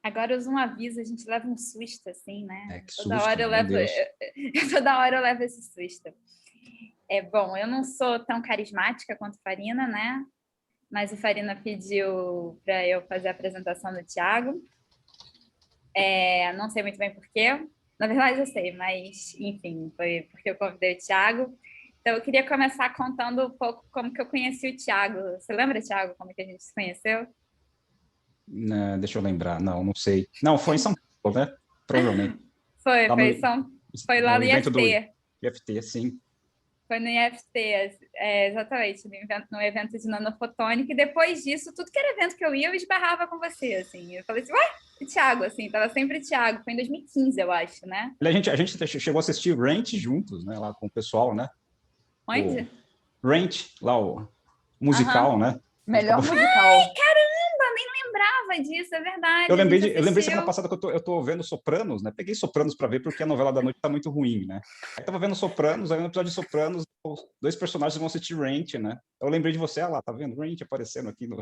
Agora eu uso um aviso, a gente leva um susto, assim, né? Que susto, meu Deus. Toda hora eu levo esse susto. Bom, eu não sou tão carismática quanto Farina, né? Mas o Farina pediu para eu fazer a apresentação do Thiago. Não sei muito bem por quê. Na verdade, eu sei, mas, enfim, foi porque eu convidei o Thiago. Então, eu queria começar contando um pouco como que eu conheci o Thiago. Você lembra, Thiago, como que a gente se conheceu? Não, deixa eu lembrar. Não sei. Não, foi em São Paulo, né? Provavelmente. Foi lá no evento do IFT. IFT, sim. Foi no IFT, exatamente, no evento de nanofotônica, e depois disso, tudo que era evento que eu ia, eu esbarrava com você, assim. Eu falei assim, ué, Thiago, assim, tava sempre Thiago. Foi em 2015, eu acho, né? A gente chegou a assistir Rent juntos, né? Lá com o pessoal, né? Onde? Rent, lá o musical, né? Melhor musical. Ai, caramba, nem lembrava disso, é verdade. Eu lembrei semana passada que eu tô vendo Sopranos, né? Peguei Sopranos para ver porque a novela da noite tá muito ruim, né? Aí tava vendo Sopranos, aí no episódio de Sopranos, os dois personagens vão assistir Rent, né? Eu lembrei de você, lá, tá vendo? Rent aparecendo aqui no...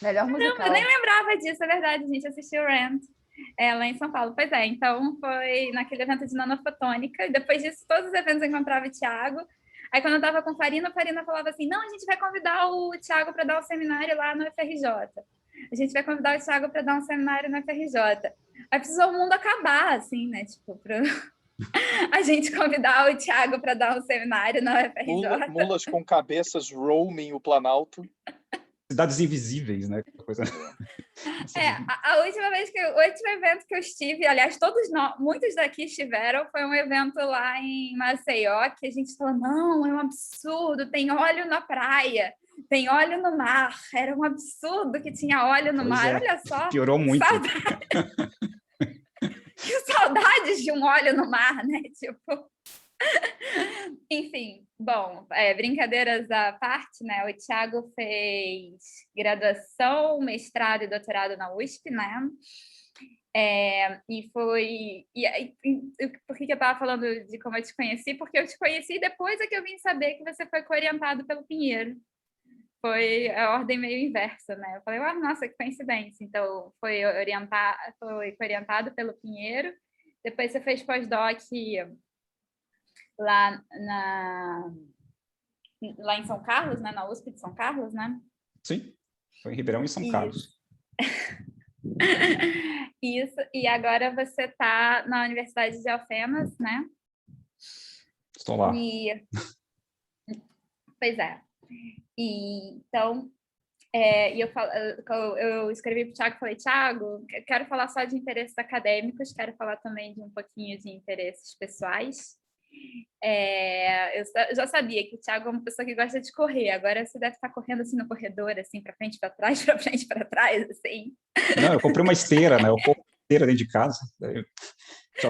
Melhor musical. Caramba, eu nem lembrava disso, é verdade, a gente assistiu Rent. Lá em São Paulo. Pois então foi naquele evento de nanofotônica, e depois disso todos os eventos eu encontrava o Thiago. Aí quando eu estava com Farina, a Farina falava assim, não, a gente vai convidar o Thiago para dar um seminário lá no FRJ. A gente vai convidar o Thiago para dar um seminário no FRJ. Aí precisou o mundo acabar, assim, né, tipo, para a gente convidar o Thiago para dar um seminário na UFRJ. Mulas com cabeças roaming o Planalto. Cidades invisíveis, né? Coisa... A última vez o último evento que eu estive, aliás, muitos daqui estiveram, foi um evento lá em Maceió, que a gente falou, não, é um absurdo, tem óleo na praia, tem óleo no mar, era um absurdo que tinha óleo no mar, olha só. Piorou muito. Que saudades de um óleo no mar, né? Tipo... Enfim, bom, brincadeiras à parte, né? O Thiago fez graduação, mestrado e doutorado na USP, né? Por que eu estava falando de como eu te conheci? Porque eu te conheci depois é que eu vim saber que você foi orientado pelo Pinheiro. Foi a ordem meio inversa, né? Eu falei, nossa, que coincidência. Então, foi orientado pelo Pinheiro. Depois você fez pós-doc lá em São Carlos, né? Na USP de São Carlos, né? Sim, foi em Ribeirão e São Carlos. Isso, e agora você está na Universidade de Alfenas, né? Estou lá. Pois é. Então, eu escrevi para o Thiago e falei, Thiago, quero falar só de interesses acadêmicos, quero falar também de um pouquinho de interesses pessoais. Eu já sabia que o Thiago é uma pessoa que gosta de correr, agora você deve estar correndo assim no corredor, assim, para frente, para trás, para frente, para trás, assim. Não, eu comprei uma esteira, né? Eu comprei uma esteira dentro de casa.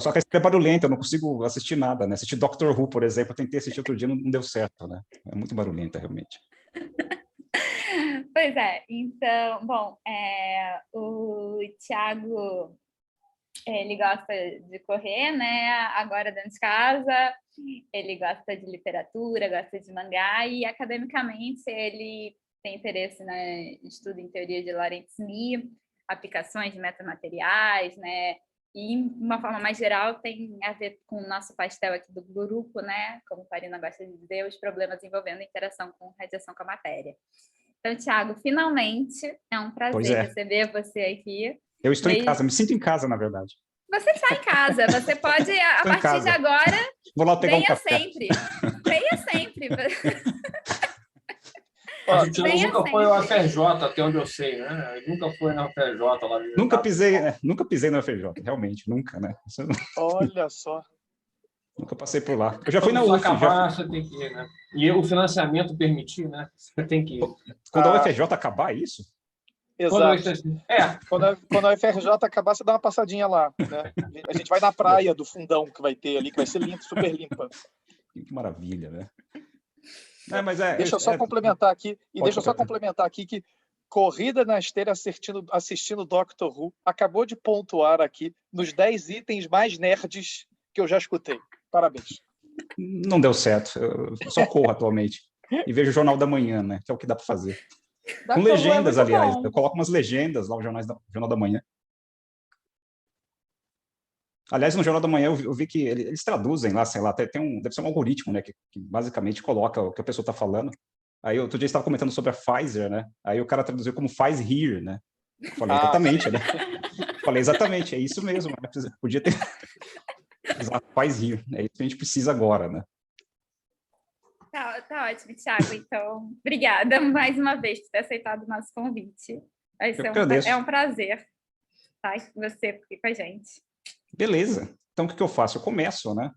Só que a esteira é barulhenta, eu não consigo assistir nada, né? Assistir Doctor Who, por exemplo, eu tentei assistir outro dia, não deu certo, né? É muito barulhenta, realmente. Pois é, então, bom, o Thiago, ele gosta de correr, né? Agora dentro de casa, ele gosta de literatura, gosta de mangá, e academicamente ele tem interesse, né, em estudo em teoria de Lorentz-Lie, aplicações de metamateriais, né? E, de uma forma mais geral, tem a ver com o nosso pastel aqui do grupo, né? Como a Farina gosta de dizer, os problemas envolvendo interação com radiação com a matéria. Então, Thiago, finalmente é um prazer receber você aqui. Eu estou em casa, me sinto em casa, na verdade. Você está em casa, você pode, a partir de agora, vou lá pegar um café. Sempre. Venha sempre. A gente nunca foi ao FRJ, até onde eu sei, né? Nunca foi na FRJ lá. Nunca pisei na FRJ, realmente, nunca, né? Olha só. Nunca passei por lá. Eu já fui na UF. UF. Você tem que ir, né? E o financiamento permitir, né? Você tem que ir. Quando a UFRJ acabar, é isso? Exato. Quando a UFRJ acabar, você dá uma passadinha lá, né? A gente vai na praia do fundão que vai ter ali, que vai ser limpa, super limpa. Que maravilha, né? Deixa eu só complementar aqui, que Corrida na Esteira assistindo Doctor Who acabou de pontuar aqui nos 10 itens mais nerds que eu já escutei. Parabéns. Não deu certo. Eu só corro atualmente. E vejo o Jornal da Manhã, né? Que é o que dá para fazer. Com legendas, aliás. Eu coloco umas legendas lá no Jornal da Manhã. Aliás, no Jornal da Manhã eu vi que eles traduzem lá, sei lá, deve ser um algoritmo, né, que basicamente coloca o que a pessoa está falando. Aí outro dia estava comentando sobre a Pfizer, né? Aí o cara traduziu como faz here, né? Eu falei, exatamente, né? Falei, exatamente, é isso mesmo, né? Podia ter usado faz here, é isso que a gente precisa agora, né? Tá ótimo, Thiago. Então, obrigada mais uma vez por ter aceitado o nosso convite. É um prazer estar com você aqui com a gente. Beleza. Então, o que eu faço? Eu começo, né?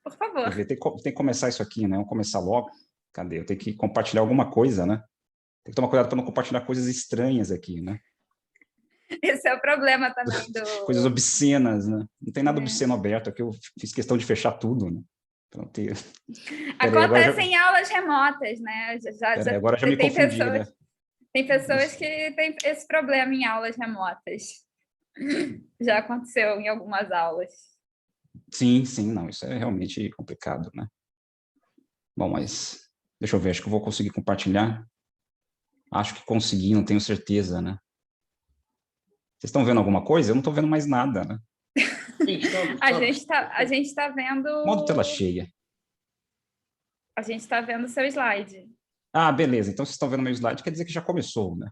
Por favor. Tem que começar isso aqui, né? Vamos começar logo. Cadê? Eu tenho que compartilhar alguma coisa, né? Tem que tomar cuidado para não compartilhar coisas estranhas aqui, né? Esse é o problema também Coisas obscenas, né? Não tem nada obsceno aberto aqui. Eu fiz questão de fechar tudo, né? Para ter... Acontece em aulas remotas, né? Agora já me confundi, né? Tem pessoas que têm esse problema em aulas remotas. Já aconteceu em algumas aulas. Sim, não, isso é realmente complicado, né? Bom, mas deixa eu ver, acho que eu vou conseguir compartilhar. Acho que consegui, não tenho certeza, né? Vocês estão vendo alguma coisa? Eu não estou vendo mais nada, né? A gente está vendo... Modo tela cheia. A gente está vendo o seu slide. Ah, beleza. Então, vocês estão vendo meu slide, quer dizer que já começou, né?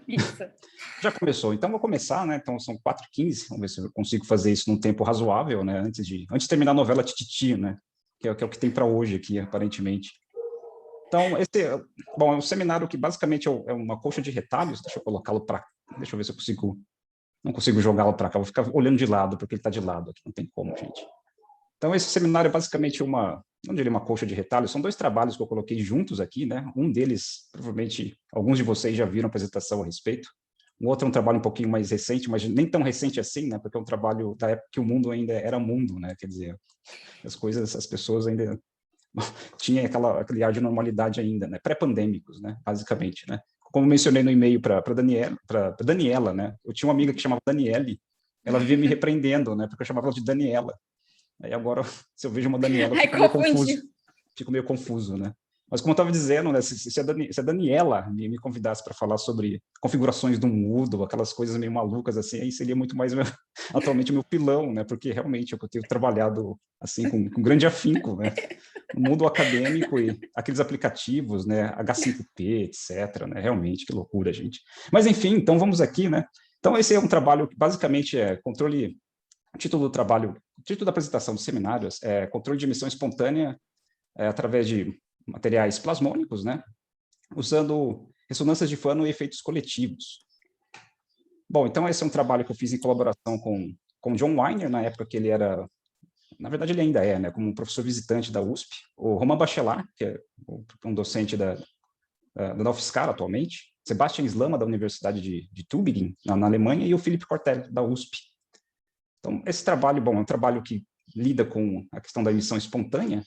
Isso. Já começou. Então, vou começar, né? Então, são 4h15. Vamos ver se eu consigo fazer isso num tempo razoável, né? Antes de terminar a novela Tititi, né? Que é o que tem para hoje aqui, aparentemente. Então, bom, é um seminário que basicamente é uma colcha de retalhos. Deixa eu colocá-lo para... Deixa eu ver se eu consigo... Não consigo jogá-lo para cá. Vou ficar olhando de lado, porque ele está de lado aqui. Não tem como, gente. Então, esse seminário é basicamente não diria uma colcha de retalhos, são 2 trabalhos que eu coloquei juntos aqui, né? Um deles, provavelmente, alguns de vocês já viram a apresentação a respeito. Um outro é um trabalho um pouquinho mais recente, mas nem tão recente assim, né? Porque é um trabalho da época que o mundo ainda era mundo, né? Quer dizer, as pessoas ainda tinham aquele ar de normalidade ainda, né? Pré-pandêmicos, né? Basicamente, né? Como mencionei no e-mail para Daniela, né? Eu tinha uma amiga que chamava Daniele, ela vivia me repreendendo, né? Porque eu chamava ela de Daniela. Aí agora, se eu vejo uma Daniela, eu fico meio confuso, né? Mas como eu estava dizendo, né, se a Daniela me convidasse para falar sobre configurações do Moodle, aquelas coisas meio malucas assim, aí seria muito mais atualmente meu pilão, né? Porque realmente eu tenho trabalhado assim com grande afinco, né? No mundo acadêmico e aqueles aplicativos, né? H5P, etc, né? Realmente, que loucura, gente. Mas enfim, então vamos aqui, né? Então esse é um trabalho que basicamente é controle... O título da apresentação dos seminários é controle de emissão espontânea através de materiais plasmônicos, né? Usando ressonâncias de Fano e efeitos coletivos. Bom, então esse é um trabalho que eu fiz em colaboração com John Winer, na época que ele era, na verdade ele ainda é, né, como um professor visitante da USP, o Romain Bachelard, que é um docente da UFSCar atualmente, Sebastian Slama, da Universidade de Tübingen, na Alemanha, e o Philippe Cortel, da USP. Então, esse trabalho, bom, é um trabalho que lida com a questão da emissão espontânea,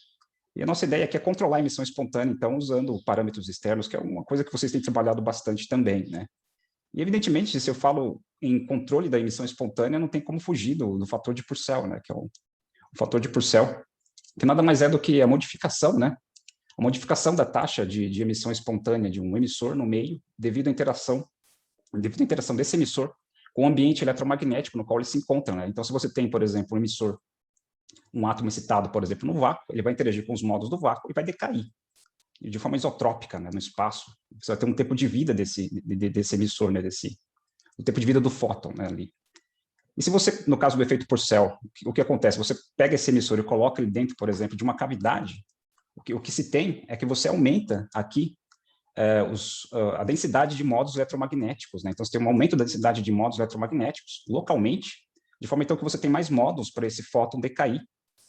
e a nossa ideia aqui é controlar a emissão espontânea, então, usando parâmetros externos, que é uma coisa que vocês têm trabalhado bastante também, né? E, evidentemente, se eu falo em controle da emissão espontânea, não tem como fugir do fator de Purcell, né? Que é o fator de Purcell, que nada mais é do que a modificação, né? A modificação da taxa de emissão espontânea de um emissor no meio, devido à interação desse emissor com o ambiente eletromagnético no qual ele se encontra, né? Então, se você tem, por exemplo, um emissor, um átomo excitado, por exemplo, no vácuo, ele vai interagir com os modos do vácuo e vai decair de forma isotrópica, né, no espaço. Você vai ter um tempo de vida desse emissor, né, o tempo de vida do fóton, né, ali. E se você, no caso do efeito Purcell, o que acontece? Você pega esse emissor e coloca ele dentro, por exemplo, de uma cavidade, o que se tem é que você aumenta aqui a densidade de modos eletromagnéticos, né? Então, você tem um aumento da densidade de modos eletromagnéticos localmente, de forma então que você tem mais modos para esse fóton decair.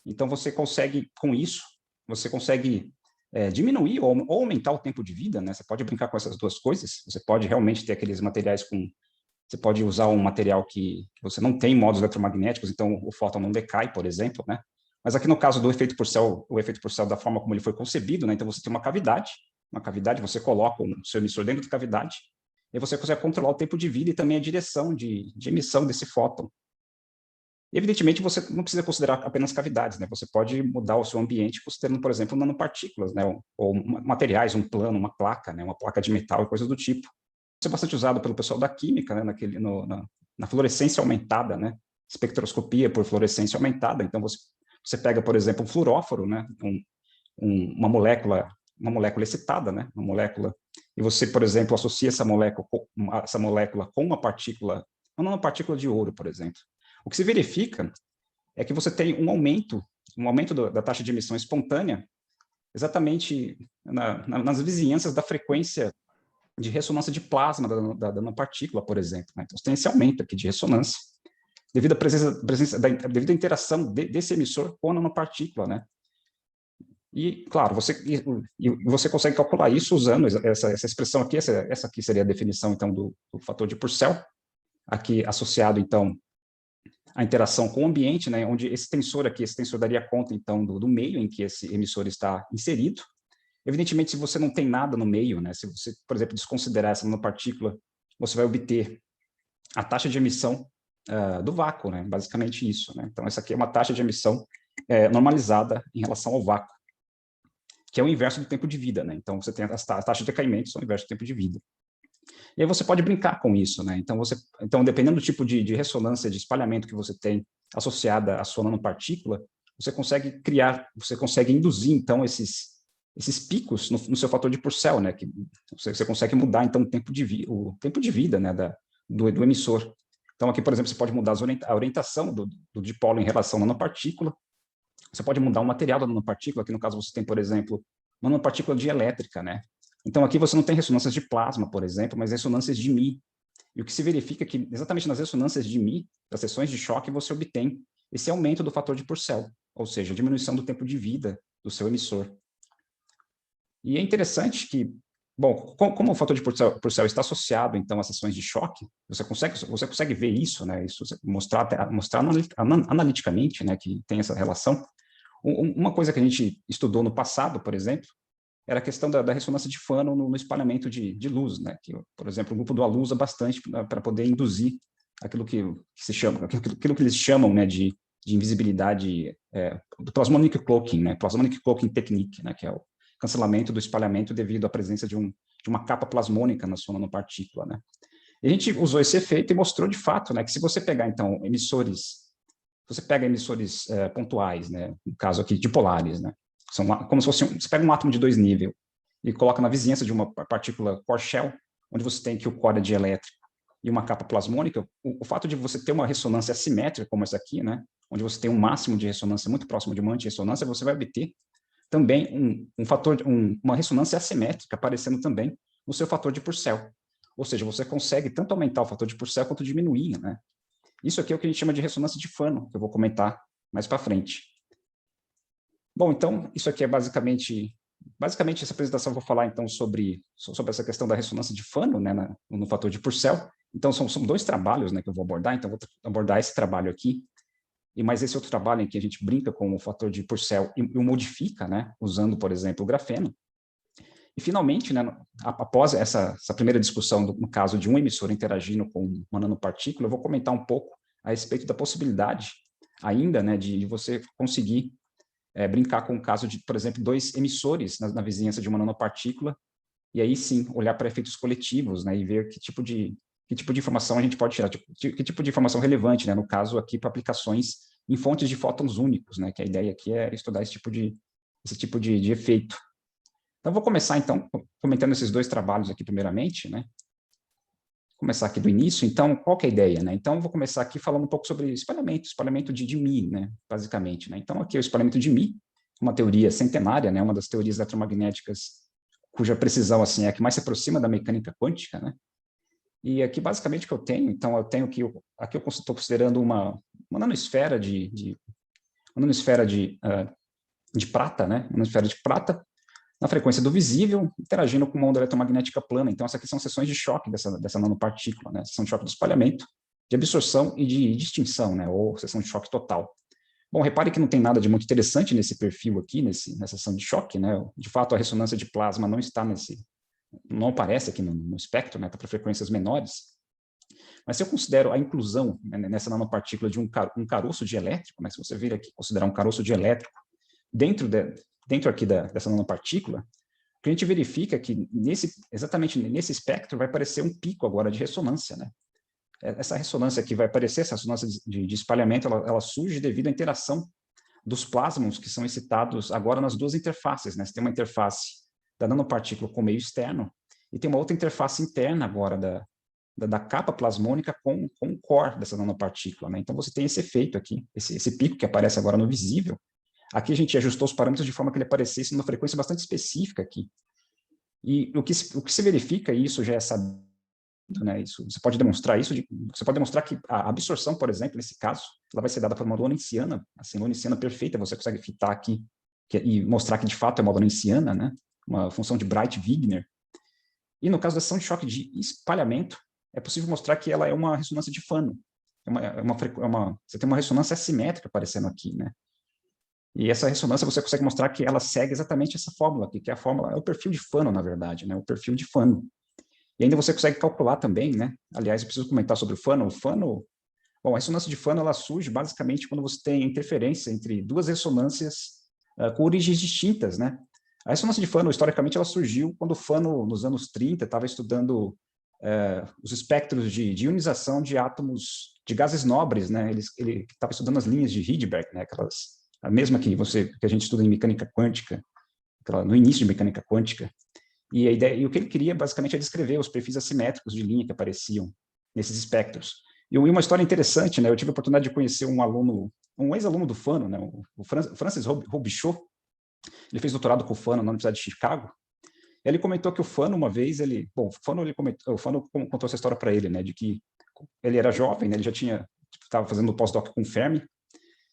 Então, você consegue, com isso, diminuir ou aumentar o tempo de vida, né? Você pode brincar com essas duas coisas, você pode realmente ter aqueles materiais você pode usar um material que você não tem modos eletromagnéticos, então o fóton não decai, por exemplo, né? Mas aqui no caso do efeito Purcell, o efeito Purcell da forma como ele foi concebido, né? Então você tem uma cavidade, você coloca o seu emissor dentro da cavidade, e você consegue controlar o tempo de vida e também a direção de emissão desse fóton. E, evidentemente, você não precisa considerar apenas cavidades, né? Você pode mudar o seu ambiente considerando, por exemplo, nanopartículas, né? Ou materiais, um plano, uma placa, né? Uma placa de metal e coisas do tipo. Isso é bastante usado pelo pessoal da química, né? Na fluorescência aumentada, né? Espectroscopia por fluorescência aumentada. Então, você pega, por exemplo, um fluoróforo, né? Uma molécula excitada, né? Uma molécula, e você, por exemplo, associa essa molécula com uma nanopartícula de ouro, por exemplo. O que se verifica é que você tem um aumento da taxa de emissão espontânea exatamente nas vizinhanças da frequência de ressonância de plasma da nanopartícula, por exemplo, né? Então, você tem esse aumento aqui de ressonância devido devido à interação desse emissor com a nanopartícula, né? E, claro, você consegue calcular isso usando essa expressão aqui, essa aqui seria a definição, então, do fator de Purcell, aqui associado, então, à interação com o ambiente, né, onde esse tensor daria conta, então, do meio em que esse emissor está inserido. Evidentemente, se você não tem nada no meio, né, se você, por exemplo, desconsiderar essa nanopartícula, você vai obter a taxa de emissão do vácuo, né, basicamente isso, né? Então, essa aqui é uma taxa de emissão normalizada em relação ao vácuo, que é o inverso do tempo de vida, né? Então, você tem as taxas de decaimento, são o inverso do tempo de vida. E aí você pode brincar com isso, né? Então, dependendo do tipo de ressonância, de espalhamento que você tem associada à sua nanopartícula, você consegue induzir, então, esses picos no seu fator de Purcell, né? Que você consegue mudar, então, o tempo de vida, né? Do emissor. Então, aqui, por exemplo, você pode mudar a orientação do dipolo em relação à nanopartícula. Você pode mudar o material da nanopartícula, aqui no caso você tem, por exemplo, uma nanopartícula dielétrica, né? Então aqui você não tem ressonâncias de plasma, por exemplo, mas ressonâncias de Mi. E o que se verifica é que exatamente nas ressonâncias de Mi, das seções de choque, você obtém esse aumento do fator de Purcell, ou seja, a diminuição do tempo de vida do seu emissor. E é interessante que, bom, como o fator de Purcell está associado, então, às seções de choque, você consegue ver isso, né? Isso mostrar analiticamente, né, que tem essa relação. Uma coisa que a gente estudou no passado, por exemplo, era a questão da ressonância de Fanon no espalhamento de luz, né? Que, por exemplo, o grupo do ALU usa bastante para poder induzir aquilo que eles chamam, né, de invisibilidade do plasmonic cloaking, né? Plasmonic cloaking technique, né? Que é o cancelamento do espalhamento devido à presença de uma capa plasmônica na sua nanopartícula, né? E a gente usou esse efeito e mostrou de fato, né, que se você pegar, então, você pega emissores pontuais, né, no caso aqui, dipolares, né, são como se fosse você pega um átomo de 2 níveis e coloca na vizinhança de uma partícula core shell, onde você tem que o core é dielétrico e uma capa plasmônica, o fato de você ter uma ressonância assimétrica, como essa aqui, né, onde você tem um máximo de ressonância muito próximo de uma antirressonância, você vai obter também uma ressonância assimétrica aparecendo também no seu fator de Purcell. Ou seja, você consegue tanto aumentar o fator de Purcell quanto diminuir, né? Isso aqui é o que a gente chama de ressonância de Fanon, que eu vou comentar mais para frente. Bom, então, isso aqui é basicamente essa apresentação eu vou falar, então, sobre essa questão da ressonância de Fanon, né, no fator de Purcell. Então, são 2 trabalhos, né, que eu vou abordar, então, eu vou abordar esse trabalho aqui, e mais esse outro trabalho em que a gente brinca com o fator de Purcell e o modifica, né, usando, por exemplo, o grafeno. E, finalmente, né, após essa primeira discussão, no caso de um emissor interagindo com uma nanopartícula, eu vou comentar um pouco a respeito da possibilidade ainda, né, de você conseguir brincar com o caso de, por exemplo, 2 emissores na vizinhança de uma nanopartícula, e aí sim olhar para efeitos coletivos, né, e ver que tipo de informação a gente pode tirar, que tipo de informação relevante, né, no caso aqui para aplicações em fontes de fótons únicos, né, que a ideia aqui é estudar esse tipo de efeito. Então, vou começar, então, comentando esses 2 trabalhos aqui, primeiramente, né? Vou começar aqui do início. Então, qual que é a ideia, né? Então, vou começar aqui falando um pouco sobre espalhamento de Mi, né? Basicamente, né? Então, aqui é o espalhamento de Mi, uma teoria centenária, né? Uma das teorias eletromagnéticas cuja precisão, assim, é a que mais se aproxima da mecânica quântica, né? E aqui, basicamente, o que eu tenho, então, aqui eu estou considerando uma nanosfera de prata, né? Uma nanosfera de prata, na frequência do visível, interagindo com uma onda eletromagnética plana. Então, essas aqui são seções de choque dessa nanopartícula, né? Seção de choque do espalhamento, de absorção e de extinção, né? Ou seção de choque total. Bom, repare que não tem nada de muito interessante nesse perfil aqui, nessa seção de choque, né? De fato, a ressonância de plasma não aparece aqui no espectro, né? Está para frequências menores. Mas se eu considero a inclusão, né, nessa nanopartícula de um caroço de elétrico, né, se você vir aqui considerar um caroço de elétrico dentro aqui dessa nanopartícula, o que a gente verifica é que exatamente nesse espectro vai aparecer um pico agora de ressonância, né? Essa ressonância que vai aparecer, essa ressonância de espalhamento, ela surge devido à interação dos plasmons que são excitados agora nas duas interfaces, né? Você tem uma interface da nanopartícula com o meio externo e tem uma outra interface interna agora da capa plasmônica com o core dessa nanopartícula, né? Então você tem esse efeito aqui, esse pico que aparece agora no visível. Aqui a gente ajustou os parâmetros de forma que ele aparecesse numa frequência bastante específica aqui. E o que se verifica, e isso já é sabido, né, você pode demonstrar você pode demonstrar que a absorção, por exemplo, nesse caso, ela vai ser dada por uma lorentziana, assim, lorentziana perfeita, você consegue fitar aqui e mostrar que de fato é uma lorentziana, né, uma função de Bright-Wigner. E no caso da ação de choque de espalhamento, é possível mostrar que ela é uma ressonância de Fano. Você tem uma ressonância assimétrica aparecendo aqui, né? E essa ressonância você consegue mostrar que ela segue exatamente essa fórmula aqui, que é a fórmula, é o perfil de Fano, na verdade, né? O perfil de Fano. E ainda você consegue calcular também, né? Aliás, eu preciso comentar sobre o Fano. Bom, a ressonância de Fano, ela surge basicamente quando você tem interferência entre duas ressonâncias com origens distintas, né? A ressonância de Fano, historicamente, ela surgiu quando o Fano, nos anos 30, estava estudando os espectros de ionização de átomos de gases nobres, né? Ele estava estudando as linhas de Rydberg, né? A mesma que a gente estuda em mecânica quântica, no início de mecânica quântica. E a ideia, e o que ele queria, basicamente, é descrever os perfis assimétricos de linha que apareciam nesses espectros. E uma história interessante, né? Eu tive a oportunidade de conhecer um ex-aluno do Fano, né? O Francis Robichaud. Ele fez doutorado com o Fano na Universidade de Chicago. Ele comentou que o Fano, uma vez, o Fano contou essa história para ele, né? De que ele era jovem, né? Ele já estava fazendo pós-doc com o Fermi,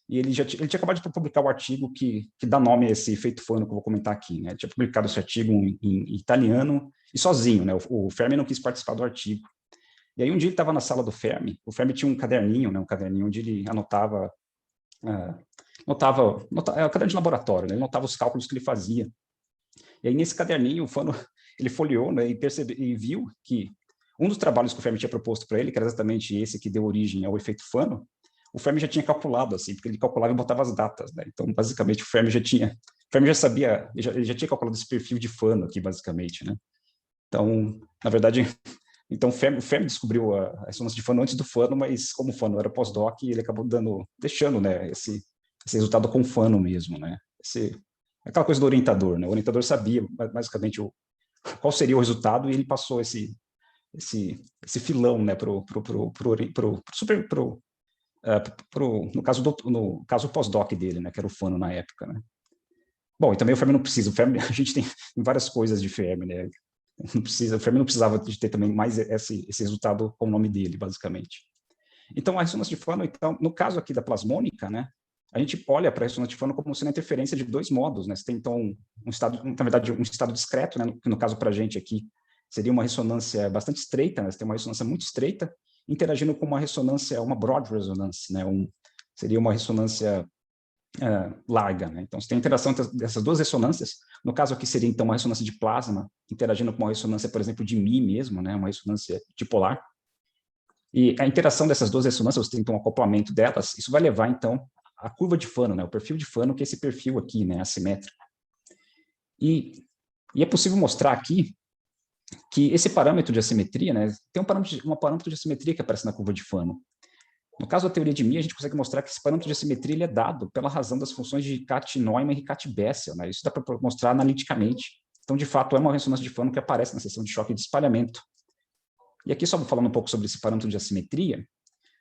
e ele tinha acabado de publicar o artigo que dá nome a esse efeito Fano que eu vou comentar aqui, né? Ele tinha publicado esse artigo em italiano e sozinho, né? O Fermi não quis participar do artigo. E aí um dia ele estava na sala do Fermi, o Fermi tinha um caderninho, né? Um caderninho onde ele anotava, é um caderno de laboratório, né? Ele anotava os cálculos que ele fazia. E aí nesse caderninho o Fano, ele folheou, né? E viu que um dos trabalhos que o Fermi tinha proposto para ele, que era exatamente esse que deu origem ao efeito Fano, o Fermi já tinha calculado, assim, porque ele calculava e botava as datas, né? Então, basicamente, o Fermi já sabia, ele já tinha calculado esse perfil de Fano aqui, basicamente, né? Então, na verdade, o Fermi descobriu a ressonância de Fano antes do Fano, mas como o Fano era pós-doc, ele acabou deixando, né, esse resultado com o Fano mesmo, né? Aquela coisa do orientador, né? O orientador sabia, basicamente, qual seria o resultado e ele passou esse filão, né, no caso pós-doc dele, né, que era o Fano na época, né. Bom, e também o Fermi não precisa, a gente tem várias coisas de Fermi, né, o Fermi não precisava de ter também mais esse resultado com o nome dele, basicamente. Então, a ressonância de Fano, então, no caso aqui da plasmônica, né, a gente olha para a ressonância de Fano como sendo a interferência de dois modos, né, você tem, então, na verdade, um estado discreto, né, que no caso para a gente aqui seria uma ressonância bastante estreita, né, você tem uma ressonância muito estreita, interagindo com uma ressonância, uma broad resonance, né? Seria uma ressonância larga, né? Então, você tem a interação dessas duas ressonâncias. No caso aqui seria, então, uma ressonância de plasma interagindo com uma ressonância, por exemplo, de Mi mesmo, né? Uma ressonância dipolar. E a interação dessas duas ressonâncias, você tem, então, um acoplamento delas, isso vai levar, então, à curva de Fano, né? O perfil de Fano, que é esse perfil aqui, né? Assimétrico. E é possível mostrar aqui que esse parâmetro de assimetria, né, tem um parâmetro de assimetria que aparece na curva de Fano. No caso da teoria de Mi, a gente consegue mostrar que esse parâmetro de assimetria ele é dado pela razão das funções de Riccati-Neumann e Riccati-Bessel, né? Isso dá para mostrar analiticamente. Então, de fato, é uma ressonância de Fano que aparece na seção de choque de espalhamento. E aqui, só falando um pouco sobre esse parâmetro de assimetria,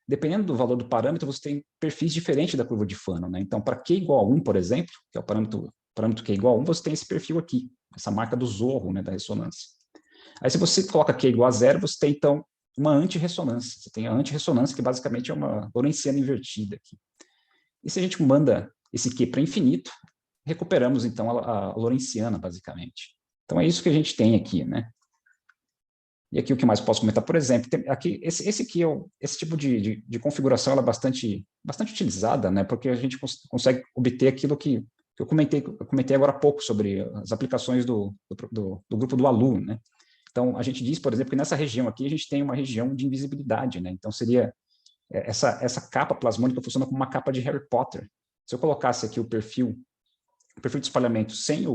dependendo do valor do parâmetro, você tem perfis diferentes da curva de Fano, né? Então, para Q igual a 1, por exemplo, que é o parâmetro Q igual a 1, você tem esse perfil aqui, essa marca do zorro, né, da ressonância. Aí, se você coloca Q igual a 0, você tem, então, uma antirressonância. Você tem a antirressonância, que basicamente é uma lorentziana invertida aqui. E se a gente manda esse Q para infinito, recuperamos, então, a lorentziana, basicamente. Então, é isso que a gente tem aqui, né? E aqui o que mais posso comentar? Por exemplo, aqui, esse tipo de configuração ela é bastante utilizada, né? Porque a gente consegue obter aquilo que eu comentei agora há pouco sobre as aplicações do grupo do ALU, né? Então, a gente diz, por exemplo, que nessa região aqui, a gente tem uma região de invisibilidade, né? Então, seria essa capa plasmônica funciona como uma capa de Harry Potter. Se eu colocasse aqui o perfil de espalhamento sem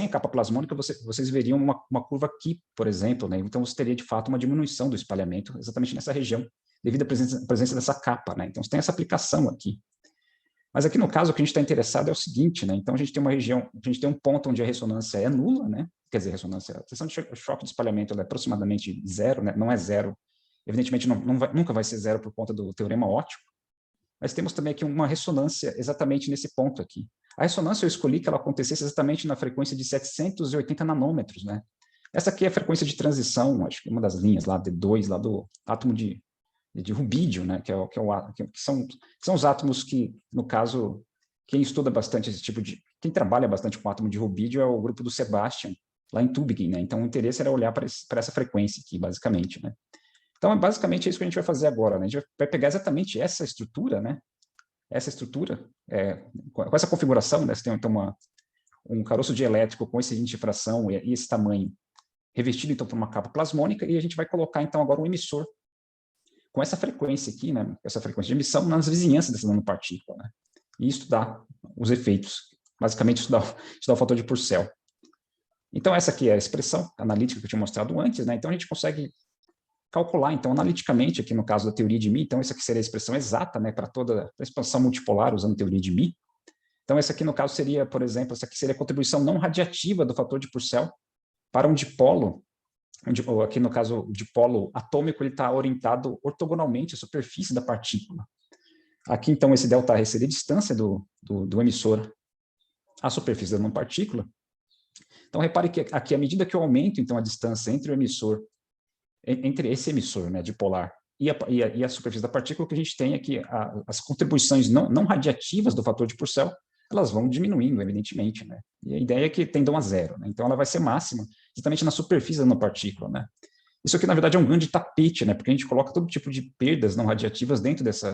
a capa plasmônica, vocês veriam uma curva aqui, por exemplo, né? Então, você teria, de fato, uma diminuição do espalhamento exatamente nessa região, devido à presença dessa capa, né? Então, você tem essa aplicação aqui. Mas aqui, no caso, o que a gente está interessado é o seguinte, né? Então, a gente tem uma região, a gente tem um ponto onde a ressonância é nula, né? Quer dizer, a seção de choque de espalhamento é aproximadamente zero, né? Não é zero. Evidentemente, nunca vai ser zero por conta do teorema óptico. Mas temos também aqui uma ressonância exatamente nesse ponto aqui. A ressonância eu escolhi que ela acontecesse exatamente na frequência de 780 nanômetros, né? Essa aqui é a frequência de transição, acho que é uma das linhas lá, D2, lá do átomo de rubídio, né? Que são os átomos que, no caso, quem estuda bastante esse tipo de... Quem trabalha bastante com o átomo de rubídio é o grupo do Sebastian, lá em Tübingen, né? Então, o interesse era olhar para essa frequência aqui, basicamente, né? Então, basicamente, é isso que a gente vai fazer agora, né? A gente vai pegar exatamente essa estrutura, né? Essa estrutura, com essa configuração, né? Você tem, então, um caroço dielétrico com esse índice de difração e esse tamanho, revestido, então, por uma capa plasmônica, e a gente vai colocar, então, agora um emissor com essa frequência aqui, né? Essa frequência de emissão nas vizinhanças dessa nanopartícula, né? E estudar os efeitos, basicamente, estudar o fator de Purcell. Então, essa aqui é a expressão analítica que eu tinha mostrado antes, né? Então, a gente consegue calcular, então, analiticamente, aqui no caso da teoria de Mie, então, essa aqui seria a expressão exata, né, para toda a expansão multipolar usando a teoria de Mie. Então, essa aqui, no caso, seria, por exemplo, essa aqui seria a contribuição não radiativa do fator de Purcell para um dipolo, aqui no caso, o dipolo atômico, ele está orientado ortogonalmente à superfície da partícula. Aqui, então, esse ΔR seria a distância do emissor à superfície da nanopartícula. Então, repare que aqui, à medida que eu aumento, então, a distância entre o emissor, entre esse emissor, né, dipolar, e a superfície da partícula, que a gente tem aqui, as contribuições não radiativas do fator de Purcell, elas vão diminuindo, evidentemente, né? E a ideia é que tendam a zero, né? Então, ela vai ser máxima exatamente na superfície da nanopartícula, né? Isso aqui, na verdade, é um grande tapete, né? Porque a gente coloca todo tipo de perdas não radiativas dentro desse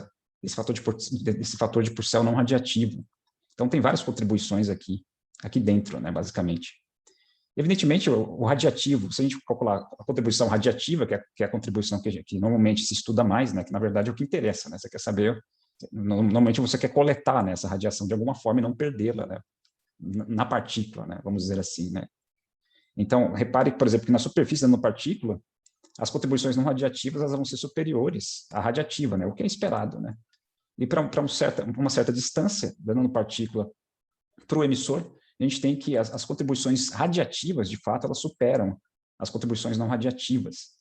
fator de Purcell não radiativo. Então, tem várias contribuições aqui dentro, né, basicamente. Evidentemente, o radiativo, se a gente calcular a contribuição radiativa, que é a contribuição que normalmente se estuda mais, né, que na verdade é o que interessa, né, você quer saber, normalmente você quer coletar, né, essa radiação de alguma forma e não perdê-la, né, na partícula, né, vamos dizer assim, né. Então, repare, por exemplo, que na superfície da nanopartícula, as contribuições não radiativas elas vão ser superiores à radiativa, né, o que é esperado, né. E para uma certa distância da nanopartícula para o emissor, a gente tem que as contribuições radiativas, de fato, elas superam as contribuições não radiativas.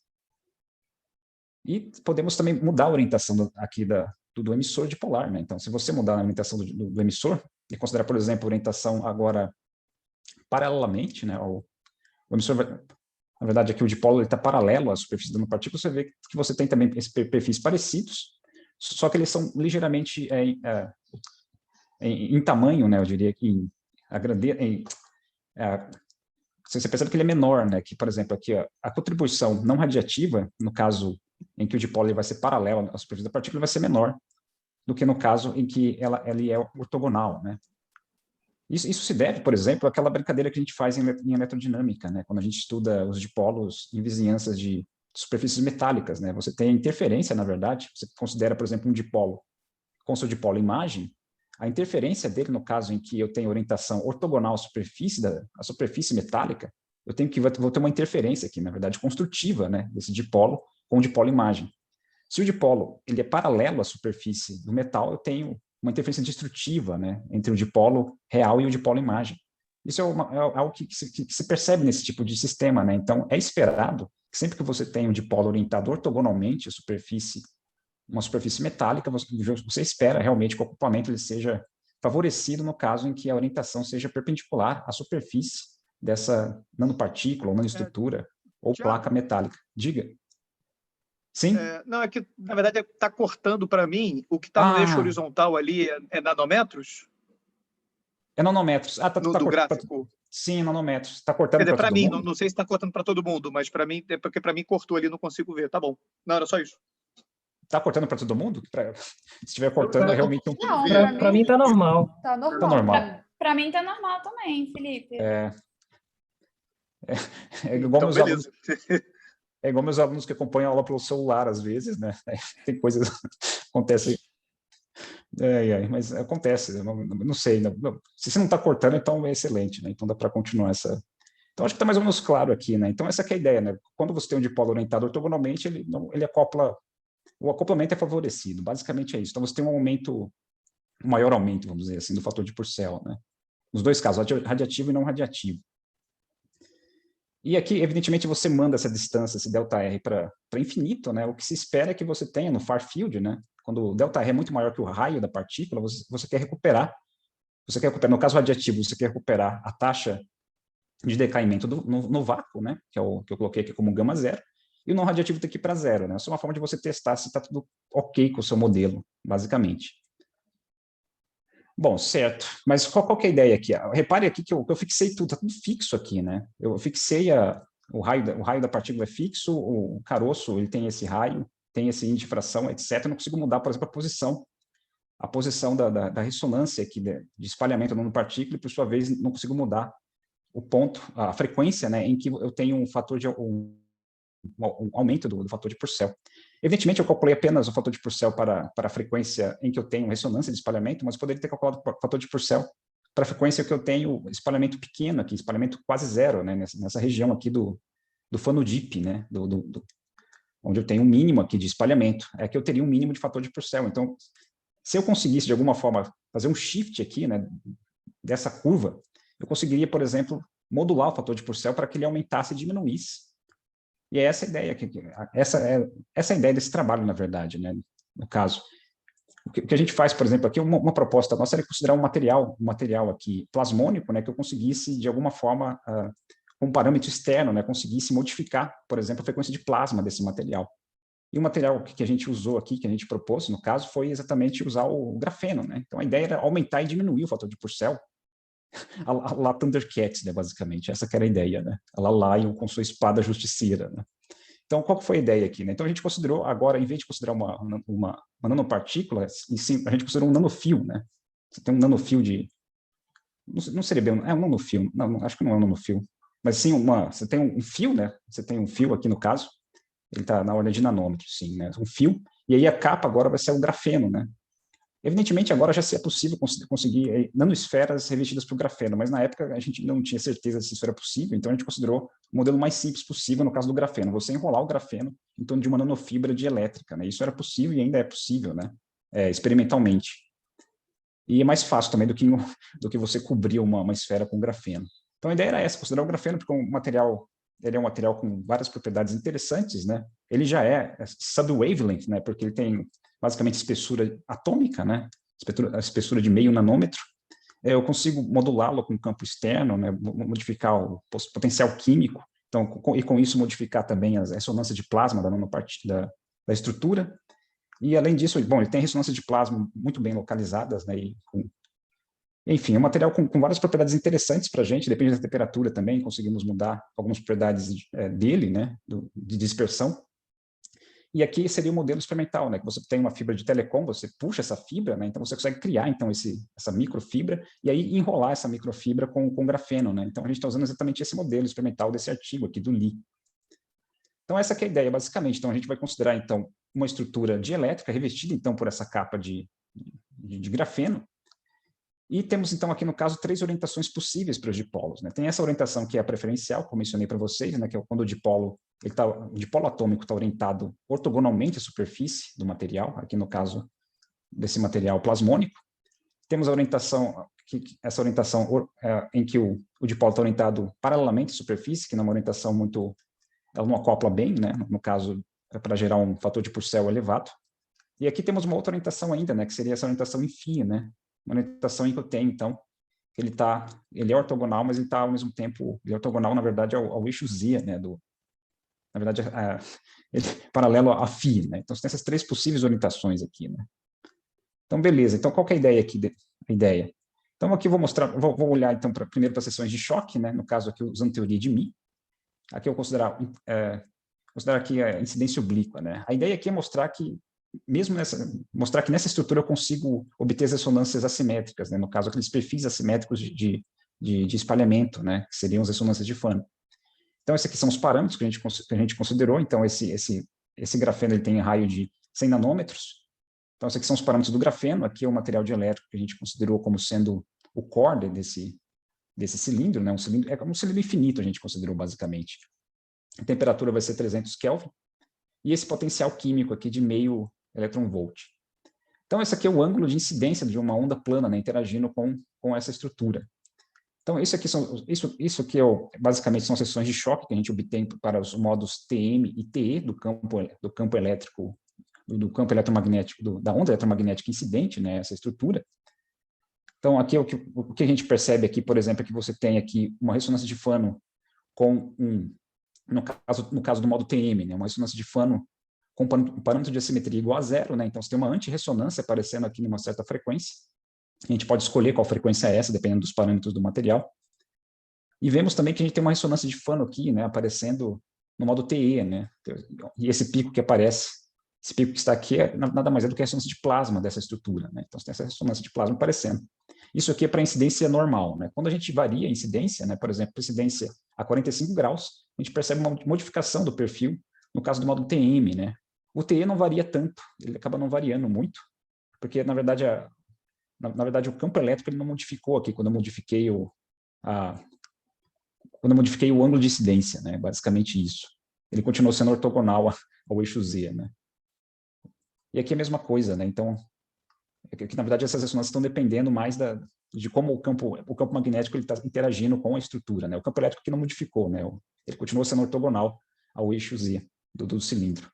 E podemos também mudar a orientação aqui do emissor dipolar, né? Então, se você mudar a orientação do emissor, e considerar, por exemplo, a orientação agora paralelamente, né? O emissor vai, na verdade, aqui o dipolo está paralelo à superfície da nanopartícula, você vê que você tem também esses perfis parecidos, só que eles são ligeiramente em tamanho, né? Eu diria que você percebe que ele é menor, né? Que, por exemplo, aqui a contribuição não radiativa, no caso em que o dipolo vai ser paralelo à superfície da partícula, vai ser menor do que no caso em que ele é ortogonal, né? Isso se deve, por exemplo, àquela brincadeira que a gente faz em eletrodinâmica, né? Quando a gente estuda os dipolos em vizinhanças de superfícies metálicas, né? Você tem interferência, na verdade, você considera, por exemplo, um dipolo com seu dipolo imagem, a interferência dele, no caso em que eu tenho orientação ortogonal à superfície metálica, vou ter uma interferência aqui, na verdade, construtiva, né, desse dipolo com o dipolo imagem. Se o dipolo ele é paralelo à superfície do metal, eu tenho uma interferência destrutiva, né, entre o dipolo real e o dipolo imagem. Isso é algo que se percebe nesse tipo de sistema, né? Então, é esperado que sempre que você tem um dipolo orientado ortogonalmente à uma superfície metálica, você espera realmente que o acoplamento ele seja favorecido no caso em que a orientação seja perpendicular à superfície dessa nanopartícula, ou nanoestrutura, ou placa metálica. Diga. Sim? Não, é que, na verdade, está cortando para mim, o que está no eixo horizontal ali é nanômetros? É nanômetros. Tá do gráfico. Sim, nanômetros. Está cortando para todo mim, mundo? não sei se está cortando para todo mundo, mas para mim, porque para mim cortou ali, não consigo ver. Tá bom. Não, era só isso. Tá cortando para todo mundo? Se estiver cortando, realmente não. Para mim tá normal. Tá normal. Tá normal. Para mim tá normal também, Felipe. É igual Então, meus beleza. alunos, é igual meus alunos que acompanham a aula pelo celular, às vezes, né? Tem coisas acontecem. Mas acontece, eu não sei. Se você não está cortando, então é excelente, né? Então dá para continuar essa. Então acho que está mais ou menos claro aqui, né? Então essa que é a ideia, né? Quando você tem um dipolo orientado ortogonalmente, ele acopla, o acoplamento é favorecido, basicamente é isso. Então você tem um maior aumento, vamos dizer assim, do fator de Purcell, né? Nos dois casos, radiativo e não radiativo. E aqui, evidentemente, você manda essa distância, esse ΔR, para infinito, né? O que se espera é que você tenha no far field, né? Quando o ΔR é muito maior que o raio da partícula, você quer recuperar. No caso radiativo, você quer recuperar a taxa de decaimento no vácuo, né? Que é o que eu coloquei aqui como gama zero. E o não radiativo tem que ir para zero, né? Essa é uma forma de você testar se está tudo ok com o seu modelo, basicamente. Bom, certo. Mas qual que é a ideia aqui? Repare aqui que eu fixei tudo, está tudo fixo aqui, né? Eu fixei o raio da partícula é fixo, o caroço ele tem esse raio, tem esse índice de difração, etc. Eu não consigo mudar, por exemplo, a posição da ressonância aqui de espalhamento da nanopartícula, e por sua vez não consigo mudar o ponto, a frequência, né, em que eu tenho um fator de um aumento do fator de Purcell. Evidentemente, eu calculei apenas o fator de Purcell para a frequência em que eu tenho ressonância de espalhamento, mas poderia ter calculado o fator de Purcell para a frequência que eu tenho espalhamento pequeno aqui, espalhamento quase zero, né, nessa região aqui do fanodip, né, onde eu tenho um mínimo aqui de espalhamento, é que eu teria um mínimo de fator de Purcell. Então, se eu conseguisse, de alguma forma, fazer um shift aqui, né, dessa curva, eu conseguiria, por exemplo, modular o fator de Purcell para que ele aumentasse e diminuísse. E é essa a ideia, essa é a ideia desse trabalho, na verdade, né, no caso. O que a gente faz, por exemplo, aqui, uma proposta nossa era considerar um material aqui plasmônico, né, que eu conseguisse, de alguma forma, com um parâmetro externo, né, conseguisse modificar, por exemplo, a frequência de plasma desse material. E o material que a gente usou aqui, que a gente propôs, no caso, foi exatamente usar o grafeno, né? Então, a ideia era aumentar e diminuir o fator de Purcell, a lá Thundercats, né, basicamente. Essa que era a ideia, né? A lá Lion com sua espada justiceira, né? Então, qual foi a ideia aqui, né? Então, a gente considerou, agora, em vez de considerar uma nanopartícula, em si, a gente considerou um nanofio, né? Você tem um nanofio de... Não seria bem... É um nanofio. Não, acho que não é um nanofio. Mas, sim, você tem um fio, né? Você tem um fio aqui, no caso. Ele está na ordem de nanômetros, sim, né? Um fio. E aí a capa agora vai ser o grafeno, né? Evidentemente, agora já é possível conseguir nanosferas revestidas por grafeno, mas na época a gente não tinha certeza se isso era possível, então a gente considerou o modelo mais simples possível no caso do grafeno, você enrolar o grafeno em torno de uma nanofibra dielétrica, né? Isso era possível e ainda é possível, né? Experimentalmente. E é mais fácil também do que você cobrir uma esfera com grafeno. Então a ideia era essa, considerar o grafeno porque ele é um material com várias propriedades interessantes, né? Ele já é subwavelength, né? Porque ele tem basicamente espessura atômica, né? A espessura de meio nanômetro. Eu consigo modulá-lo com campo externo, né? Modificar o potencial químico, então, e com isso modificar também as ressonâncias de plasma da estrutura. E além disso, bom, ele tem ressonâncias de plasma muito bem localizadas, né? Enfim, é um material com várias propriedades interessantes para a gente, depende da temperatura também, conseguimos mudar algumas propriedades dele, né, de dispersão. E aqui seria o modelo experimental, né, que você tem uma fibra de telecom, você puxa essa fibra, né, então você consegue criar então essa microfibra e aí enrolar essa microfibra com grafeno, né. Então a gente está usando exatamente esse modelo experimental desse artigo aqui do Lee. Então essa que é a ideia, basicamente. Então a gente vai considerar então uma estrutura dielétrica revestida então por essa capa de grafeno. E temos, então, aqui no caso, 3 orientações possíveis para os dipolos, né? Tem essa orientação que é a preferencial, como mencionei para vocês, né? Que é quando o dipolo atômico está orientado ortogonalmente à superfície do material, aqui no caso desse material plasmônico. Temos a orientação, essa orientação em que o dipolo está orientado paralelamente à superfície, que não é uma orientação ela não acopla bem, né? No caso, é para gerar um fator de Purcell elevado. E aqui temos uma outra orientação ainda, né? Que seria essa orientação em φ, né? Uma orientação em que eu tenho, então, ele é ortogonal, mas ele está, ao mesmo tempo, ele é ortogonal, na verdade, ao eixo Z, né, na verdade, ele é paralelo a φ, né, então você tem essas 3 possíveis orientações aqui, né. Então, beleza, então qual que é a ideia aqui, Então, aqui eu vou mostrar, vou olhar, então, primeiro para as seções de choque, né, no caso aqui, usando teoria de Mie, aqui eu considerar aqui a incidência oblíqua, né, a ideia aqui é mostrar que nessa estrutura eu consigo obter as ressonâncias assimétricas, né? No caso, aqueles perfis assimétricos de espalhamento, né? Que seriam as ressonâncias de Fano. Então, esses aqui são os parâmetros que a gente considerou. Então, esse grafeno ele tem raio de 100 nanômetros. Então, esses aqui são os parâmetros do grafeno. Aqui é o material dielétrico que a gente considerou como sendo o core desse cilindro, né? É como um cilindro infinito, a gente considerou basicamente. A temperatura vai ser 300 Kelvin. E esse potencial químico aqui de meio eletronvolt. Então, esse aqui é o ângulo de incidência de uma onda plana, né, interagindo com essa estrutura. Então, isso aqui basicamente são seções de choque que a gente obtém para os modos TM e TE do campo elétrico, do campo eletromagnético, da onda eletromagnética incidente, né, essa estrutura. Então, aqui o que a gente percebe aqui, por exemplo, é que você tem aqui uma ressonância de Fano com no caso do modo TM, né, uma ressonância de Fano com um parâmetro de assimetria igual a 0, né? Então, você tem uma antirressonância aparecendo aqui numa certa frequência. A gente pode escolher qual frequência é essa, dependendo dos parâmetros do material. E vemos também que a gente tem uma ressonância de Fano aqui, né, aparecendo no modo TE, né? E esse pico que aparece, esse pico que está aqui, nada mais é do que a ressonância de plasma dessa estrutura, né? Então, você tem essa ressonância de plasma aparecendo. Isso aqui é para incidência normal, né? Quando a gente varia a incidência, né, por exemplo, incidência a 45 graus, a gente percebe uma modificação do perfil, no caso do modo TM, né? O TE não varia tanto, ele acaba não variando muito, porque, na verdade, o campo elétrico ele não modificou aqui quando eu modifiquei o ângulo de incidência, né? Basicamente isso. Ele continuou sendo ortogonal ao eixo Z, né? E aqui é a mesma coisa, né? Então, aqui, na verdade, essas ressonâncias estão dependendo mais de como o campo magnético está interagindo com a estrutura, né? O campo elétrico aqui não modificou, né? Ele continuou sendo ortogonal ao eixo Z do cilindro.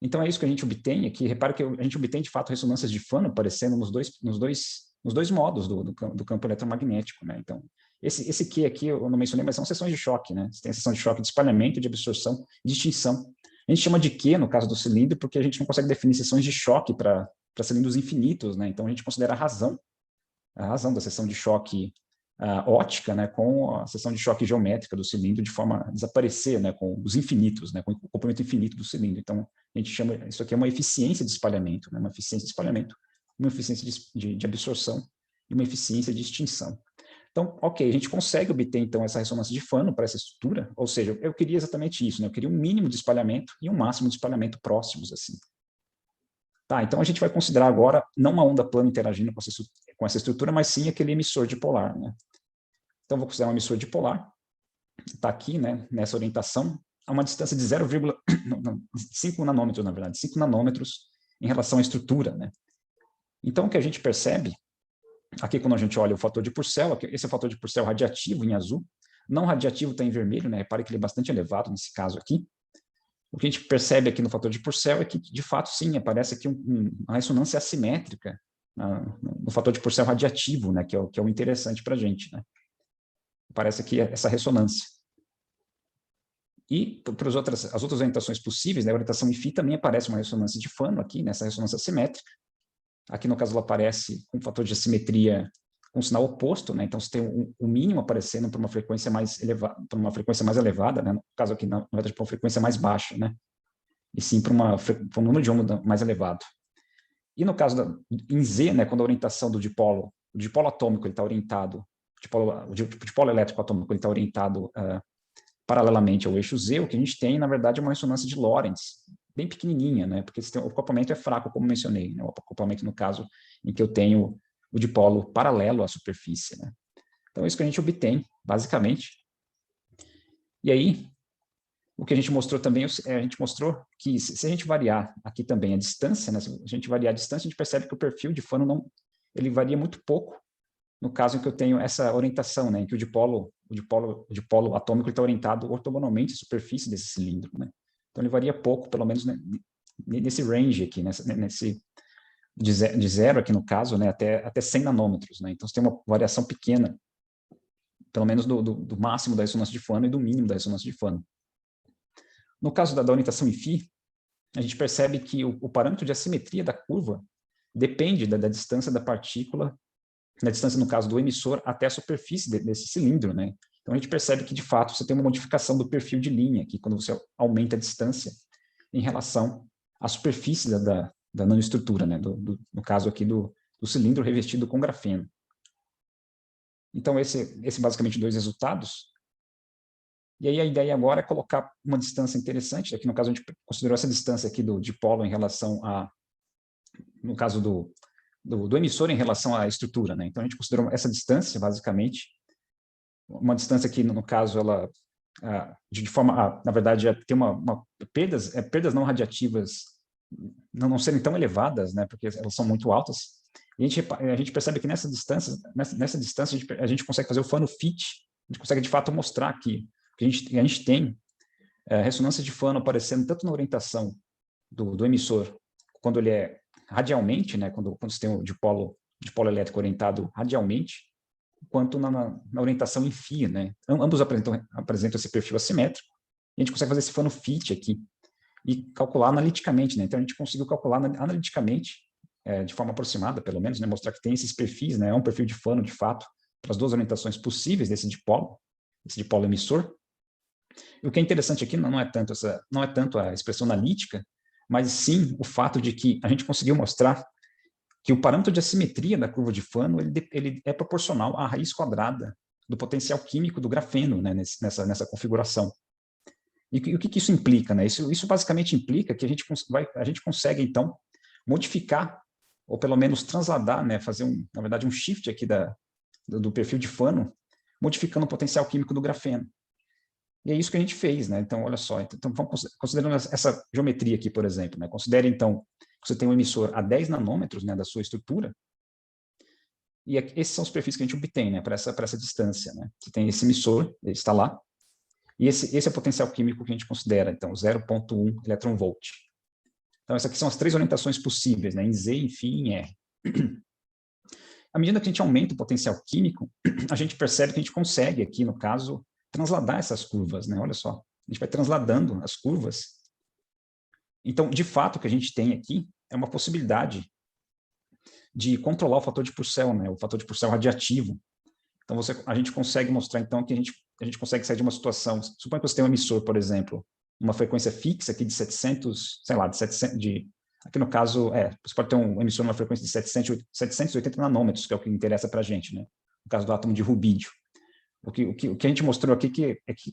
Então, é isso que a gente obtém aqui. Repara que a gente obtém, de fato, ressonâncias de Fano aparecendo nos dois modos do campo eletromagnético, né? Então, esse Q aqui eu não mencionei, mas são seções de choque, né? Você tem a seção de choque de espalhamento, de absorção e de extinção. A gente chama de Q, no caso do cilindro, porque a gente não consegue definir seções de choque para cilindros infinitos, né? Então, a gente considera a razão da seção de choque ótica, né, com a seção de choque geométrica do cilindro de forma a desaparecer, né, com os infinitos, né, com o comprimento infinito do cilindro. Então, a gente chama isso aqui é uma eficiência de espalhamento, né, uma eficiência de espalhamento, uma eficiência de absorção e uma eficiência de extinção. Então, ok, a gente consegue obter, então, essa ressonância de Fano para essa estrutura, ou seja, eu queria exatamente isso, né, eu queria um mínimo de espalhamento e um máximo de espalhamento próximos, assim. Tá, então a gente vai considerar agora não uma onda plana interagindo com essa estrutura, mas sim aquele emissor dipolar, né? Então, vou considerar um emissor dipolar, está aqui, né, nessa orientação, a uma distância de 5 nanômetros, na verdade, 5 nanômetros em relação à estrutura, né? Então, o que a gente percebe, aqui quando a gente olha o fator de Purcell, esse é o fator de Purcell radiativo em azul, não radiativo está em vermelho, né? Repare que ele é bastante elevado nesse caso aqui. O que a gente percebe aqui no fator de Purcell é que, de fato, sim, aparece aqui uma ressonância assimétrica no fator de Purcell radiativo, né? Que é o interessante para a gente, né? Aparece aqui essa ressonância. E para as outras orientações possíveis, né, a orientação IFI também aparece uma ressonância de Fano aqui, nessa ressonância assimétrica. Aqui, no caso, ela aparece com um fator de assimetria com sinal oposto, né? Então, você tem o mínimo aparecendo para uma frequência mais elevada, né? No caso aqui, na verdade, para uma frequência mais baixa, né? E sim para um número de onda mais elevado. E no caso em Z, né, quando a orientação do dipolo atômico ele está orientado, o dipolo elétrico atômico ele está orientado paralelamente ao eixo Z, o que a gente tem, na verdade, é uma ressonância de Lorentz, bem pequenininha, né? Porque o acoplamento é fraco, como mencionei, né? O acoplamento, no caso, em que eu tenho o dipolo paralelo à superfície, né? Então, é isso que a gente obtém, basicamente. E aí, o que a gente mostrou também, a gente mostrou que se a gente variar aqui também a distância, né? Se a gente variar a distância, a gente percebe que o perfil de Fano ele varia muito pouco, no caso em que eu tenho essa orientação, né? Em que o dipolo atômico está orientado ortogonalmente à superfície desse cilindro, né? Então, ele varia pouco, pelo menos, né, nesse range aqui, de zero aqui no caso, né, até 100 nanômetros, né? Então, você tem uma variação pequena, pelo menos do máximo da ressonância de Fano e do mínimo da ressonância de Fano. No caso da orientação IFI, a gente percebe que o parâmetro de assimetria da curva depende da distância da partícula, na distância, no caso, do emissor até a superfície desse cilindro, né? Então, a gente percebe que, de fato, você tem uma modificação do perfil de linha aqui, quando você aumenta a distância em relação à superfície da nanoestrutura, né? No caso aqui do cilindro revestido com grafeno. Então, esse basicamente dois resultados. E aí a ideia agora é colocar uma distância interessante, aqui no caso a gente considerou essa distância aqui do dipolo em relação a, no caso do emissor em relação à estrutura, né? Então a gente considerou essa distância, basicamente, uma distância que, no caso, ela, de forma, na verdade, tem perdas não radiativas não serem tão elevadas, né? Porque elas são muito altas. E a gente percebe que nessa distância a gente consegue fazer o fano fit, a gente consegue, de fato, mostrar que a gente tem ressonância de fano aparecendo tanto na orientação do emissor, quando ele é radialmente, né, quando você tem o dipolo elétrico orientado radialmente, quanto na orientação em fio, né? Ambos apresentam esse perfil assimétrico, e a gente consegue fazer esse fano fit aqui, e calcular analiticamente, né? Então a gente conseguiu calcular analiticamente, de forma aproximada, pelo menos, né, mostrar que tem esses perfis, né, é um perfil de fano, de fato, para as duas orientações possíveis desse dipolo emissor. E o que é interessante aqui não é tanto a expressão analítica, mas sim o fato de que a gente conseguiu mostrar que o parâmetro de assimetria da curva de fano ele é proporcional à raiz quadrada do potencial químico do grafeno, né, nessa configuração. E o que isso implica? Né? Isso basicamente implica que a gente consegue, então, modificar, ou pelo menos transladar, né, fazer, na verdade, um shift aqui do perfil de fano, modificando o potencial químico do grafeno. E é isso que a gente fez, né? Então, olha só, então, vamos considerando essa geometria aqui, por exemplo, né? Considere, então, que você tem um emissor a 10 nanômetros, né, da sua estrutura, e esses são os perfis que a gente obtém, né, para essa distância, né? Você tem esse emissor, ele está lá, e esse é o potencial químico que a gente considera, então, 0,1 eletronvolt. Então, essas aqui são as três orientações possíveis, né, em Z, em φ e em R. À medida que a gente aumenta o potencial químico, a gente percebe que a gente consegue aqui, no caso, transladar essas curvas, né? Olha só, a gente vai transladando as curvas. Então, de fato, o que a gente tem aqui é uma possibilidade de controlar o fator de Purcell, né? O fator de Purcell radiativo. Então, a gente consegue mostrar, então, que a gente consegue sair de uma situação. Suponha que você tem um emissor, por exemplo, uma frequência fixa aqui de 700, sei lá, aqui no caso, você pode ter um emissor numa frequência de 780 nanômetros, que é o que interessa para a gente, né? No caso do átomo de rubídio. O que a gente mostrou aqui é que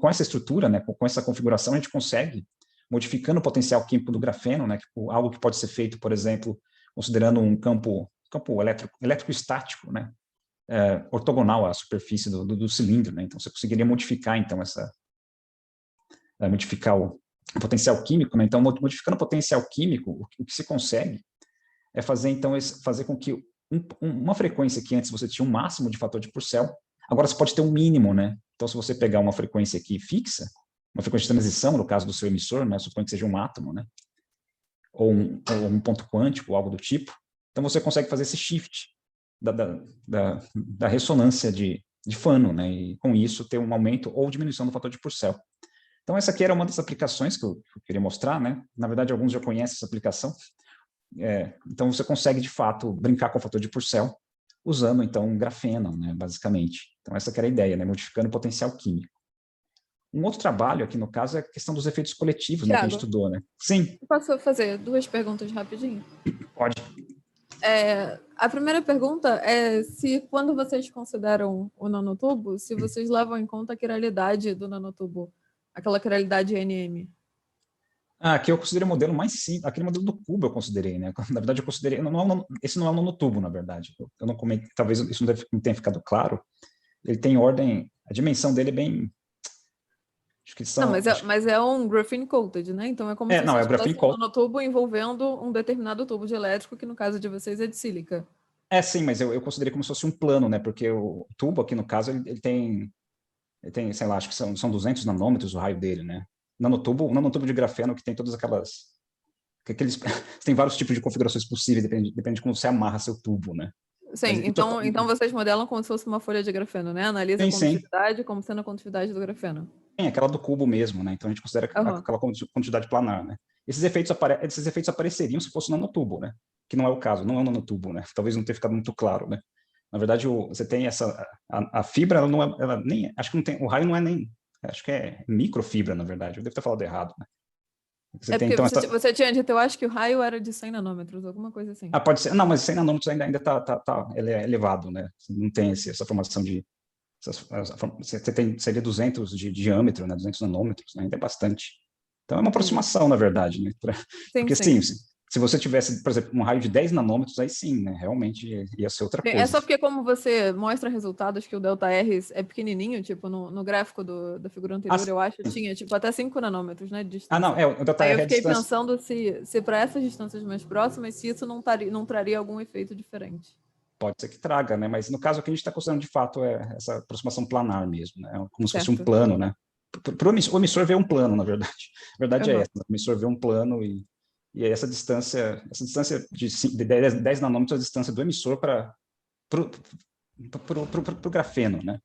com essa estrutura, né, com essa configuração, a gente consegue, modificando o potencial químico do grafeno, né, algo que pode ser feito, por exemplo, considerando um campo elétrico-estático, né, ortogonal à superfície do cilindro, né? Então você conseguiria modificar, então, modificar o potencial químico, né? Então, modificando o potencial químico, o que se consegue é fazer, então, fazer com que uma frequência que antes você tinha um máximo de fator de Purcell, agora você pode ter um mínimo, né? Então, se você pegar uma frequência aqui fixa, uma frequência de transição, no caso do seu emissor, né? Suponha que seja um átomo, né? Ou um ponto quântico, ou algo do tipo. Então, você consegue fazer esse shift da ressonância de fano, né? E, com isso, ter um aumento ou diminuição do fator de Purcell. Então, essa aqui era uma das aplicações que eu queria mostrar, né? Na verdade, alguns já conhecem essa aplicação. Então, você consegue, de fato, brincar com o fator de Purcell, usando, então, grafeno, né, basicamente. Então, essa que era a ideia, né, modificando o potencial químico. Um outro trabalho aqui, no caso, é a questão dos efeitos coletivos, né, que a gente estudou, né? Sim. Posso fazer duas perguntas rapidinho? Pode. A primeira pergunta é se, quando vocês consideram o nanotubo, se vocês levam em conta a quiralidade do nanotubo, aquela quiralidade NM. Aqui eu considerei o modelo mais simples, aquele modelo do cubo eu considerei, né? Na verdade, eu considerei, esse não é um nanotubo, na verdade. Eu não comentei, talvez isso não tenha ficado claro. Ele tem ordem, a dimensão dele é bem... Acho que são... Não, mas é um graphene coated, né? Então é como se fosse um nanotubo envolvendo um determinado tubo de elétrico, que no caso de vocês é de sílica. Sim, mas eu considerei como se fosse um plano, né? Porque o tubo aqui, no caso, ele tem, sei lá, acho que são 200 nanômetros o raio dele, né? Um nanotubo de grafeno que tem todas tem vários tipos de configurações possíveis, depende de como você amarra seu tubo, né? Sim, então vocês modelam como se fosse uma folha de grafeno, né? Analisa a condutividade como sendo a condutividade do grafeno. Sim, aquela do cubo mesmo, né? Então a gente considera aquela quantidade planar, né? Esses efeitos apareceriam se fosse um nanotubo, né? Que não é o caso, não é um nanotubo, né? Talvez não tenha ficado muito claro, né? Na verdade, você tem a fibra, ela nem, acho que não tem, o raio não é nem, acho que é microfibra, na verdade. Eu devo ter falado errado, né? Você tinha dito, eu acho que o raio era de 100 nanômetros, alguma coisa assim. Pode ser. Não, mas 100 nanômetros ainda ele é elevado, né? Não tem essa formação de seria 200 de diâmetro, né? 200 nanômetros, né? Ainda é bastante. Então, é uma aproximação, na verdade, né? Porque, sim, se você tivesse, por exemplo, um raio de 10 nanômetros, aí sim, né? Realmente ia ser outra coisa. É só porque como você mostra resultados que o ΔR é pequenininho, tipo, no gráfico da figura anterior, eu acho, tinha, tipo, até 5 nanômetros, né, de distância. Não, o ΔR aí eu é fiquei distância... pensando se para essas distâncias mais próximas, se isso não traria algum efeito diferente. Pode ser que traga, né? Mas no caso aqui a gente está considerando de fato essa aproximação planar mesmo, né? Como se fosse um plano, né? O emissor vê um plano, na verdade. A verdade é essa, o emissor vê um plano e essa distância de 10 nanômetros é a distância do emissor para o grafeno, né?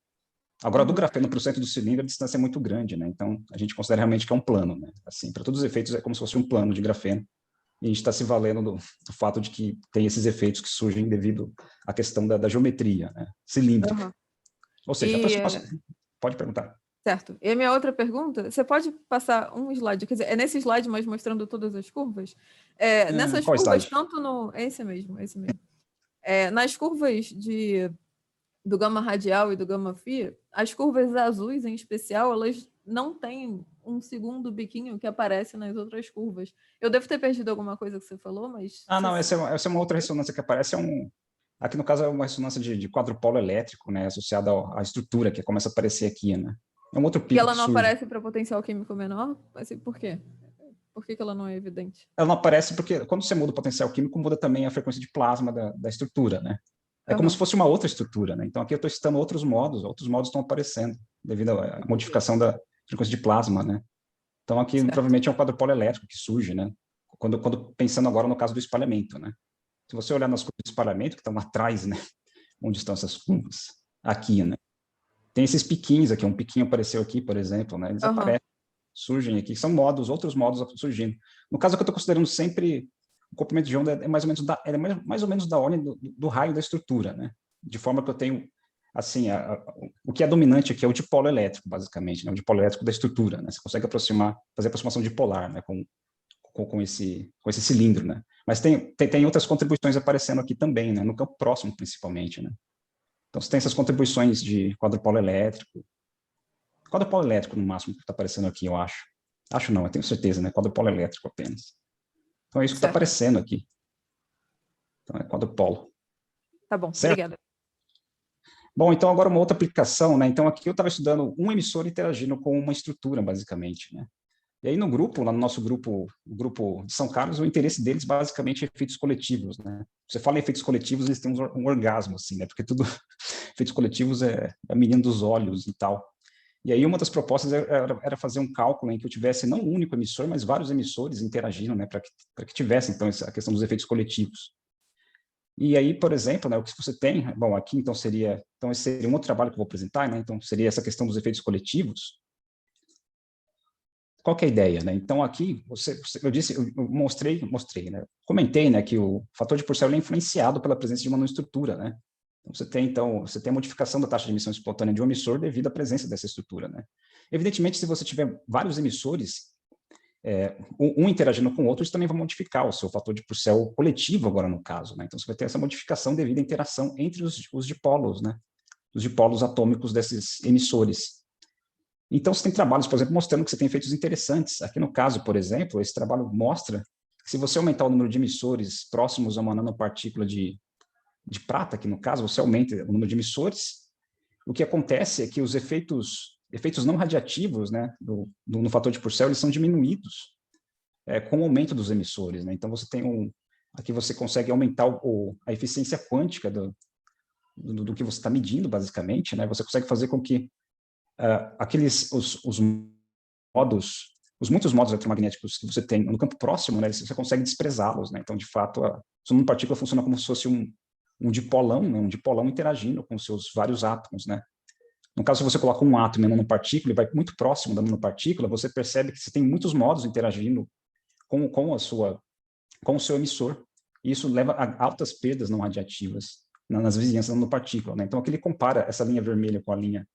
Agora, do grafeno para o centro do cilindro, a distância é muito grande, né? Então, a gente considera realmente que é um plano, né? Assim, para todos os efeitos, é como se fosse um plano de grafeno. E a gente está se valendo do fato de que tem esses efeitos que surgem devido à questão da geometria, né? Cilíndrica. Ou seja, pode perguntar. Certo. E a minha outra pergunta, você pode passar um slide, quer dizer, é nesse slide, mas mostrando todas as curvas? Nessas qual curvas, slide? tanto no... Esse mesmo. Nas curvas do gama radial e do gama phi, as curvas azuis, em especial, elas não têm um segundo biquinho que aparece nas outras curvas. Eu devo ter perdido alguma coisa que você falou, mas... Não, essa é uma outra ressonância que aparece, aqui no caso é uma ressonância de quadrupolo elétrico, né, associada à estrutura, que começa a aparecer aqui, né? É um outro pico que ela não surge. Aparece para potencial químico menor? Assim, por quê? Por que ela não é evidente? Ela não aparece porque quando você muda o potencial químico, muda também a frequência de plasma da estrutura, né? É como se fosse uma outra estrutura, né? Então aqui eu estou citando outros modos estão aparecendo devido à modificação da frequência de plasma, né? Então aqui provavelmente é um quadrupolo elétrico que surge, né? Quando pensando agora no caso do espalhamento, né? Se você olhar nas curvas de espalhamento que estão atrás, né? Onde estão essas curvas? Aqui, né? Tem esses piquinhos aqui, um piquinho apareceu aqui, por exemplo, né? Eles aparecem, surgem aqui, são outros modos surgindo. No caso que eu estou considerando sempre, o comprimento de onda é mais ou menos da ordem do raio da estrutura, né? De forma que eu tenho, assim, o que é dominante aqui é o dipolo elétrico, basicamente, né? O dipolo elétrico da estrutura, né? Você consegue fazer aproximação dipolar, né? Com esse cilindro, né? Mas tem outras contribuições aparecendo aqui também, né? No campo próximo, principalmente, né? Então, você tem essas contribuições de quadrupolo elétrico no máximo que está aparecendo aqui, eu acho. Acho não, eu tenho certeza, né? Quadrupolo elétrico apenas. Então, é isso que está aparecendo aqui. Então, é quadrupolo. Tá bom, certo? Obrigada. Bom, então agora uma outra aplicação, né? Então, aqui eu estava estudando um emissor interagindo com uma estrutura, basicamente, né? E aí lá no nosso grupo, o grupo de São Carlos, o interesse deles basicamente é efeitos coletivos, né? Você fala em efeitos coletivos, eles têm um orgasmo, assim, né? Porque tudo, efeitos coletivos é a menina dos olhos e tal. E aí uma das propostas era fazer um cálculo em que eu tivesse não um único emissor, mas vários emissores interagindo, né? Para que tivesse, então, a questão dos efeitos coletivos. E aí, por exemplo, né, o que você tem, bom, aqui então esse seria um outro trabalho que eu vou apresentar, né? Então seria essa questão dos efeitos coletivos. Qual que é a ideia, né? Então aqui eu mostrei, né? Comentei, né, que o fator de Purcell é influenciado pela presença de uma nanoestrutura, né? Então você tem a modificação da taxa de emissão espontânea de um emissor devido à presença dessa estrutura, né? Evidentemente, se você tiver vários emissores, um interagindo com o outro, isso também vai modificar o seu fator de Purcell coletivo agora no caso, né? Então você vai ter essa modificação devido à interação entre os dipolos, né? Os dipolos atômicos desses emissores. Então, você tem trabalhos, por exemplo, mostrando que você tem efeitos interessantes. Aqui no caso, por exemplo, esse trabalho mostra que se você aumentar o número de emissores próximos a uma nanopartícula de prata, aqui no caso, você aumenta o número de emissores, o que acontece é que os efeitos não radiativos, né, no fator de Purcell, eles são diminuídos com o aumento dos emissores, né? Então, você tem aqui você consegue aumentar a eficiência quântica do que você está medindo, basicamente, né? Você consegue fazer com que os muitos modos eletromagnéticos que você tem no campo próximo, né, você consegue desprezá-los, né? Então, de fato, a nanopartícula funciona como se fosse um dipolão, né? Um dipolão interagindo com seus vários átomos, né? No caso, se você coloca um átomo em uma nanopartícula e vai muito próximo da nanopartícula, você percebe que você tem muitos modos interagindo com o seu emissor. E isso leva a altas perdas não radiativas nas vizinhanças da nanopartícula, né? Então, aqui ele compara essa linha vermelha com a linha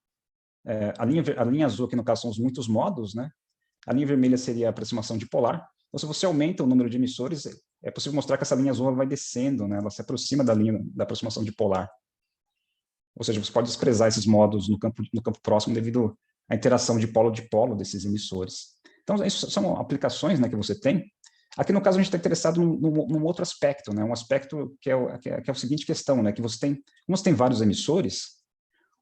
azul, que no caso são os muitos modos, né? A linha vermelha seria a aproximação dipolar. Então, se você aumenta o número de emissores, é possível mostrar que essa linha azul vai descendo, né? Ela se aproxima da linha da aproximação dipolar. Ou seja, você pode desprezar esses modos no campo próximo devido à interação de polo desses emissores. Então, isso são aplicações, né, que você tem. Aqui, no caso, a gente está interessado num outro aspecto, né, um aspecto que é a seguinte questão, né, que como você tem vários emissores,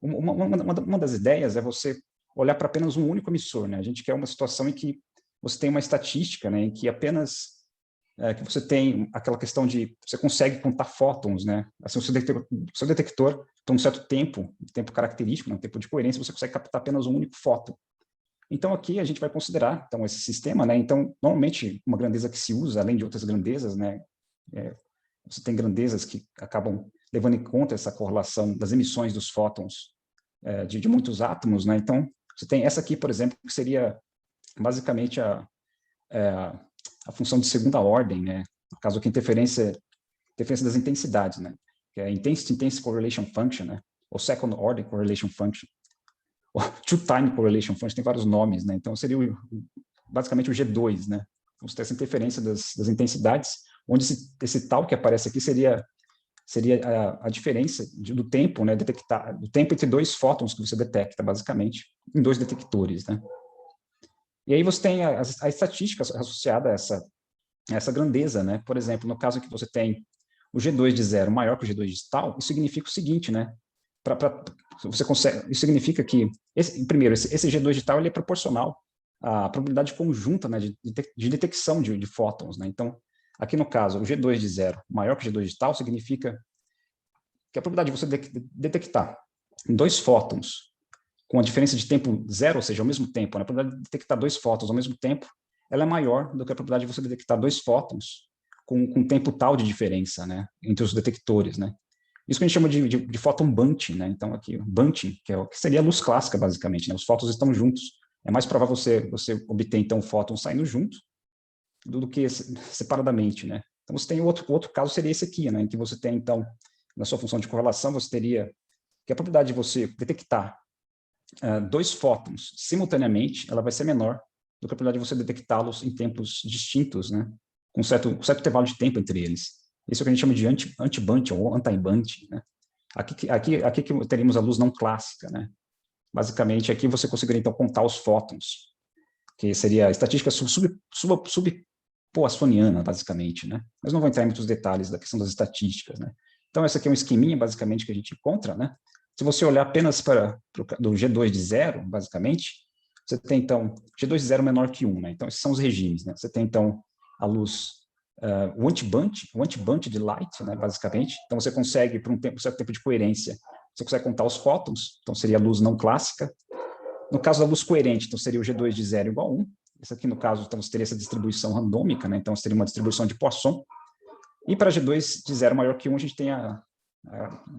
uma das ideias é você olhar para apenas um único emissor, né? A gente quer uma situação em que você tem uma estatística, né, em que apenas que você tem aquela questão de você consegue contar fótons, né? Assim, o seu detector tem um certo tempo característico, né, um tempo de coerência, você consegue captar apenas um único fóton. Então, aqui a gente vai considerar então, esse sistema, né? Então, normalmente, uma grandeza que se usa, além de outras grandezas, né? Você tem grandezas que acabam levando em conta essa correlação das emissões dos fótons de muitos átomos, né? Então, você tem essa aqui, por exemplo, que seria basicamente a função de segunda ordem, né? No caso aqui, interferência das intensidades, né? Que é Intensity Correlation Function, né? Ou Second Order Correlation Function. Two-time correlation function, tem vários nomes, né? Então, seria basicamente o G2, né? Então, você tem essa interferência das intensidades, onde esse tal que aparece aqui seria a diferença do tempo, né? Do tempo entre dois fótons que você detecta, basicamente, em dois detectores, né? E aí você tem a estatística associada a essa grandeza, né? Por exemplo, no caso que você tem o G2 de zero maior que o G2 de tal, isso significa o seguinte, né? Você consegue, isso significa que, primeiro, esse G2 de tal ele é proporcional à probabilidade conjunta, né, de detecção de fótons, né? Então, aqui no caso, o G2 de zero maior que o G2 de tal significa que a probabilidade de você detectar dois fótons com a diferença de tempo zero, ou seja, ao mesmo tempo, né, a probabilidade de detectar dois fótons ao mesmo tempo, ela é maior do que a probabilidade de você detectar dois fótons com tempo tal de diferença, né, entre os detectores, né? Isso que a gente chama de fóton bunting, né? Então, aqui, bunting, que seria a luz clássica, basicamente, né? Os fótons estão juntos. É mais provável você obter, então, o fóton saindo junto do que separadamente, né? Então, você tem o outro caso seria esse aqui, né? Em que você tem, então, na sua função de correlação, você teria que a probabilidade de você detectar dois fótons simultaneamente, ela vai ser menor do que a probabilidade de você detectá-los em tempos distintos, né? Com certo intervalo de tempo entre eles. Isso é o que a gente chama de anti-bunting ou anti-bunting, né? Aqui que teríamos a luz não clássica, né? Basicamente, aqui você conseguiria, então, contar os fótons, que seria a estatística subpoissoniana, basicamente, né? Mas não vou entrar em muitos detalhes da questão das estatísticas, né? Então, essa aqui é um esqueminha, basicamente, que a gente encontra, né? Se você olhar apenas do G2 de zero, basicamente, você tem, então, G2 de zero menor que 1, né? Então, esses são os regimes, né? Você tem, então, a luz, o anti-bunch de light, né, basicamente. Então, você consegue, por um certo tempo de coerência, você consegue contar os fótons, então seria a luz não clássica. No caso da luz coerente, então seria o G2 de zero igual a 1. Isso aqui, no caso, então, você teria essa distribuição randômica, né? Então, você teria uma distribuição de Poisson. E para G2 de zero maior que 1, a gente tem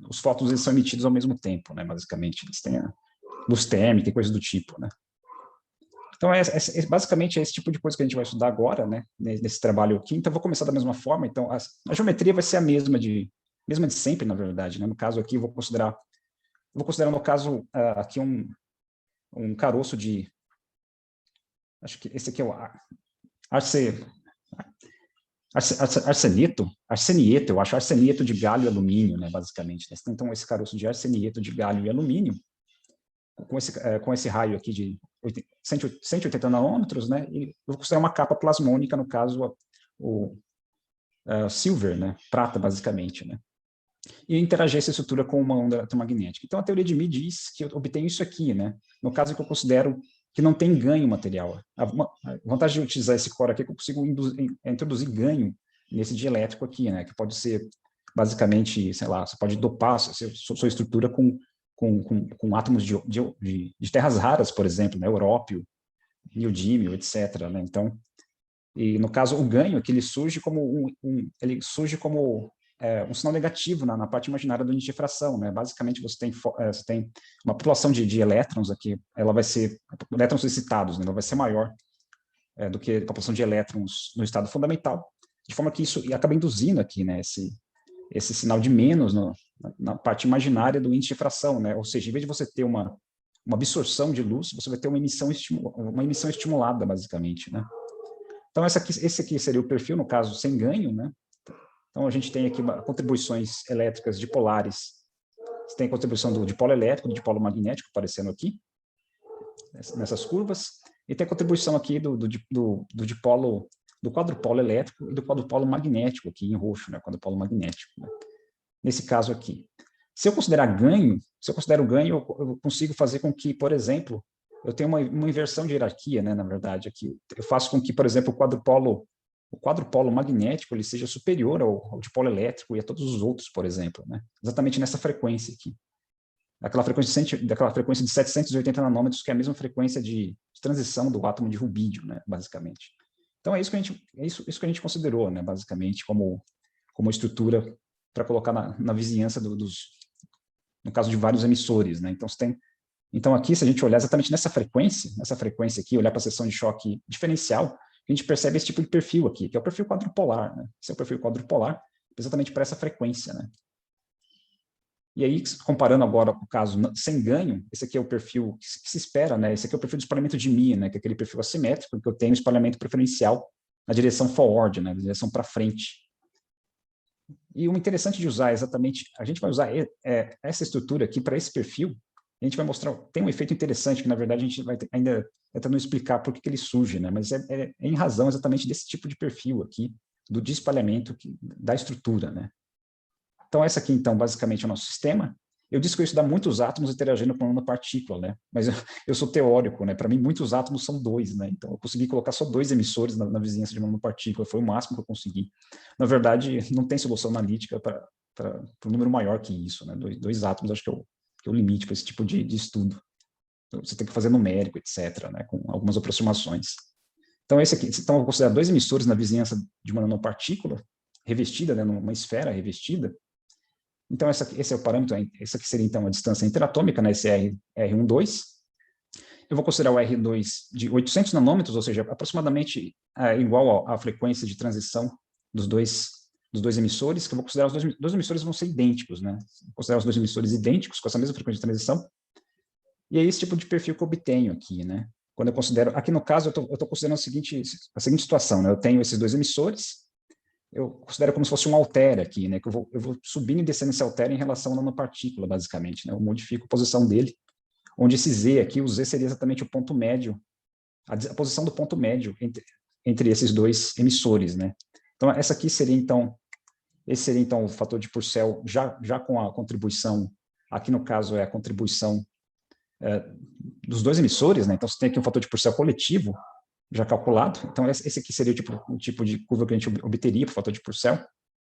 os fótons eles são emitidos ao mesmo tempo, né? Basicamente, eles têm a luz térmica e coisas do tipo, né? Então, basicamente, é esse tipo de coisa que a gente vai estudar agora, né, nesse trabalho aqui. Então, eu vou começar da mesma forma. Então, a geometria vai ser a mesma de sempre, na verdade, né? No caso aqui, eu vou considerar no caso, aqui um caroço de... Acho que esse aqui é o arsenieto, eu acho, arsenieto de galho e alumínio, né, basicamente. Então, esse caroço de arsenieto de galho e alumínio, com esse raio aqui de 180 nanômetros, né, e eu vou considerar uma capa plasmônica, no caso, o silver, né, prata, basicamente, né, e interagir essa estrutura com uma onda eletromagnética. Então, a teoria de Mie diz que eu obtenho isso aqui, né, no caso que eu considero que não tem ganho material. A vantagem de utilizar esse core aqui é que eu consigo introduzir ganho nesse dielétrico aqui, né, que pode ser, basicamente, sei lá, você pode dopar sua estrutura com átomos de terras raras, por exemplo, né, európio, neodímio, etc., né? Então, e no caso, o ganho é que ele surge como um sinal negativo na parte imaginária da difração, né? Basicamente, você tem uma população de elétrons aqui, ela vai ser, elétrons excitados, né? Ela vai ser maior do que a população de elétrons no estado fundamental, de forma que isso acaba induzindo aqui, né, esse sinal de menos na parte imaginária do índice de difração, né? Ou seja, em vez de você ter uma absorção de luz, você vai ter uma emissão estimulada, basicamente, né? Então, esse aqui seria o perfil, no caso, sem ganho, né? Então, a gente tem aqui contribuições elétricas dipolares Você tem a contribuição do dipolo elétrico, do dipolo magnético aparecendo aqui, nessas curvas, e tem a contribuição aqui do dipolo, do quadrupolo elétrico e do quadrupolo magnético aqui em roxo, né? Quadrupolo magnético, né? Nesse caso aqui. Se eu considerar ganho, eu consigo fazer com que, por exemplo, eu tenha uma inversão de hierarquia, né? Na verdade, aqui. Eu faço com que, por exemplo, o quadrupolo magnético ele seja superior ao dipolo elétrico e a todos os outros, por exemplo, né? Exatamente nessa frequência aqui. Daquela frequência de 780 nanômetros, que é a mesma frequência de transição do átomo de rubídio, né, basicamente. Então, é isso que a gente considerou, né, basicamente, como estrutura para colocar na vizinhança no caso de vários emissores, né? Então, aqui, se a gente olhar exatamente nessa frequência aqui, olhar para a seção de choque diferencial, a gente percebe esse tipo de perfil aqui, que é o perfil quadrupolar, né? Esse é o perfil quadrupolar, exatamente para essa frequência, né? E aí, comparando agora com o caso sem ganho, esse aqui é o perfil que se espera, né? Esse aqui é o perfil de espalhamento de Mie, né? Que é aquele perfil assimétrico, que eu tenho espalhamento preferencial na direção forward, né? Na direção para frente. E o interessante de usar exatamente, a gente vai usar essa estrutura aqui para esse perfil, a gente vai mostrar, tem um efeito interessante, que na verdade a gente vai ainda tentando explicar por que ele surge, né? Mas é em razão exatamente desse tipo de perfil aqui, do de espalhamento da estrutura, né? Então, essa aqui, então, basicamente é o nosso sistema. Eu disse que eu estudar muitos átomos interagindo com uma partícula, né? Mas eu sou teórico, né? Para mim, muitos átomos são 2, né? Então, eu consegui colocar só 2 emissores na vizinhança de uma nanopartícula, foi o máximo que eu consegui. Na verdade, não tem solução analítica para um número maior que isso, né? 2 átomos, acho que é o limite para esse tipo de estudo. Então, você tem que fazer numérico, etc., né? Com algumas aproximações. Então, então, eu vou considerar 2 emissores na vizinhança de uma nanopartícula revestida, né? Numa esfera revestida. Então, esse é o parâmetro, essa aqui seria, então, a distância interatômica, né, esse R12. Eu vou considerar o R2 de 800 nanômetros, ou seja, aproximadamente igual à frequência de transição dos dois emissores, que eu vou considerar os dois emissores vão ser idênticos, né? Vou considerar os 2 emissores idênticos, com essa mesma frequência de transição. E é esse tipo de perfil que eu obtenho aqui, né? Quando eu considero, aqui no caso, eu estou considerando a seguinte situação, né? Eu tenho esses 2 emissores, eu considero como se fosse um alter aqui, né? Que eu vou subindo e descendo esse alter em relação à nanopartícula, basicamente, né? Eu modifico a posição dele, onde esse Z aqui, o Z seria exatamente o ponto médio, a posição do ponto médio entre esses 2 emissores, né? Então, esse seria, então, o fator de Purcell já com a contribuição, aqui no caso é a contribuição dos 2 emissores, né? Então, você tem aqui um fator de Purcell coletivo, já calculado. Então, esse aqui seria o tipo de curva que a gente obteria para o fator de Purcell.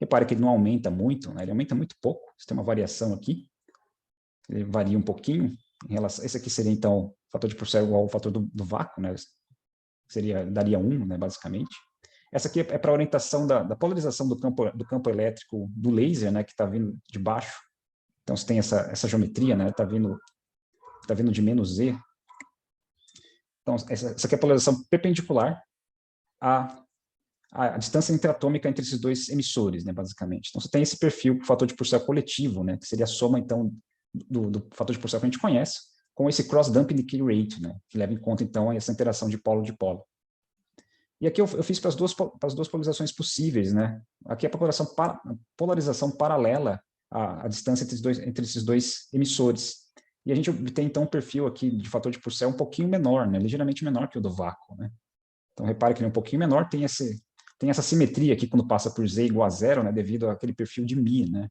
Repare que ele não aumenta muito, né? Ele aumenta muito pouco. Você tem uma variação aqui. Ele varia um pouquinho. Esse aqui seria, então, o fator de Purcell igual ao fator do vácuo, né? Daria 1, né, basicamente. Essa aqui é para a orientação da polarização do campo elétrico do laser, né, que está vindo de baixo. Então, você tem essa geometria, né? Está vindo de menos Z. Então, essa aqui é a polarização perpendicular à distância interatômica entre esses 2 emissores, né, basicamente. Então, você tem esse perfil, o fator de Purcell coletivo, né, que seria a soma, então, do fator de Purcell que a gente conhece, com esse cross-dumping decay rate, né, que leva em conta, então, essa interação de polo. E aqui eu fiz para as duas polarizações possíveis, né. Aqui é a polarização paralela à distância entre esses 2 emissores. E a gente obtém, então, um perfil aqui de fator de Purcell um pouquinho menor, né? Ligeiramente menor que o do vácuo, né? Então, repare que ele é um pouquinho menor, tem essa simetria aqui quando passa por Z igual a 0, né? Devido àquele perfil de Mie, né?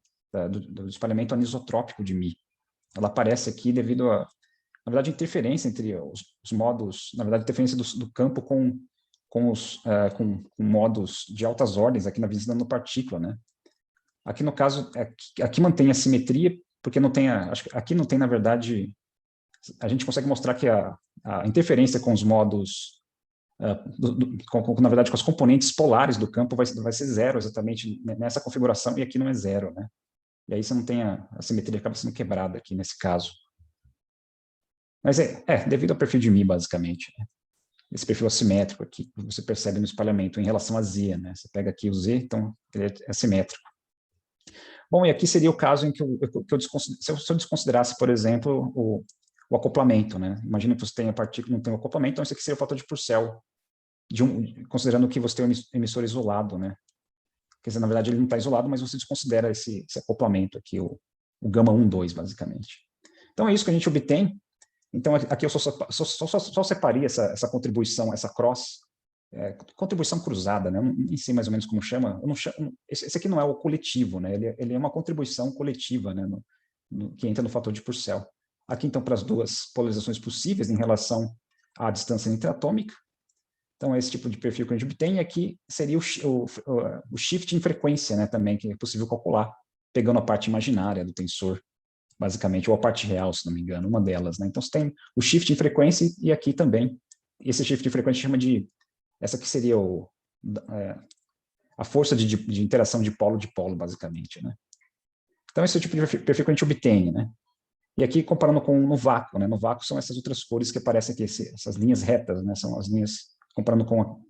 Do espalhamento anisotrópico de Mie. Ela aparece aqui devido na verdade, a interferência entre os modos, na verdade, a interferência do campo com modos de altas ordens aqui na vizinhança da nanopartícula, né? Aqui, no caso, aqui mantém a simetria, porque acho que aqui não tem, na verdade, a gente consegue mostrar que a interferência com os modos, na verdade, com as componentes polares do campo vai ser 0 exatamente nessa configuração, e aqui não é 0, né? E aí você não tem a simetria, acaba sendo quebrada aqui nesse caso. Mas devido ao perfil de Mie, basicamente, né? Esse perfil assimétrico aqui, que você percebe no espalhamento em relação a Z, né? Você pega aqui o Z, então ele é assimétrico. Bom, e aqui seria o caso em que se eu desconsiderasse, por exemplo, o acoplamento, né? Imagina que você tem a partícula não tem o acoplamento, então esse aqui seria o fator de Purcell, considerando que você tem um emissor isolado, né? Quer dizer, na verdade, ele não está isolado, mas você desconsidera esse acoplamento aqui, o gama 1, 2, basicamente. Então, é isso que a gente obtém. Então, aqui eu só separei essa contribuição, essa contribuição cruzada, né? Eu nem sei mais ou menos como chama. Esse aqui não é o coletivo, né? Ele é uma contribuição coletiva, né? Que entra no fator de Purcell. Aqui, então, para as duas polarizações possíveis em relação à distância interatômica. Então, é esse tipo de perfil que a gente obtém. E aqui seria o shift em frequência, né? Também, que é possível calcular, pegando a parte imaginária do tensor, basicamente, ou a parte real, se não me engano, uma delas, né? Então, você tem o shift em frequência e aqui também, esse shift em frequência chama de, essa aqui seria a força de interação de polo, basicamente, né? Então, esse é o tipo de perfil que a gente obtém, né? E aqui, comparando com no vácuo, né? No vácuo são essas outras cores que aparecem aqui, essas linhas retas, né? São as linhas, comparando com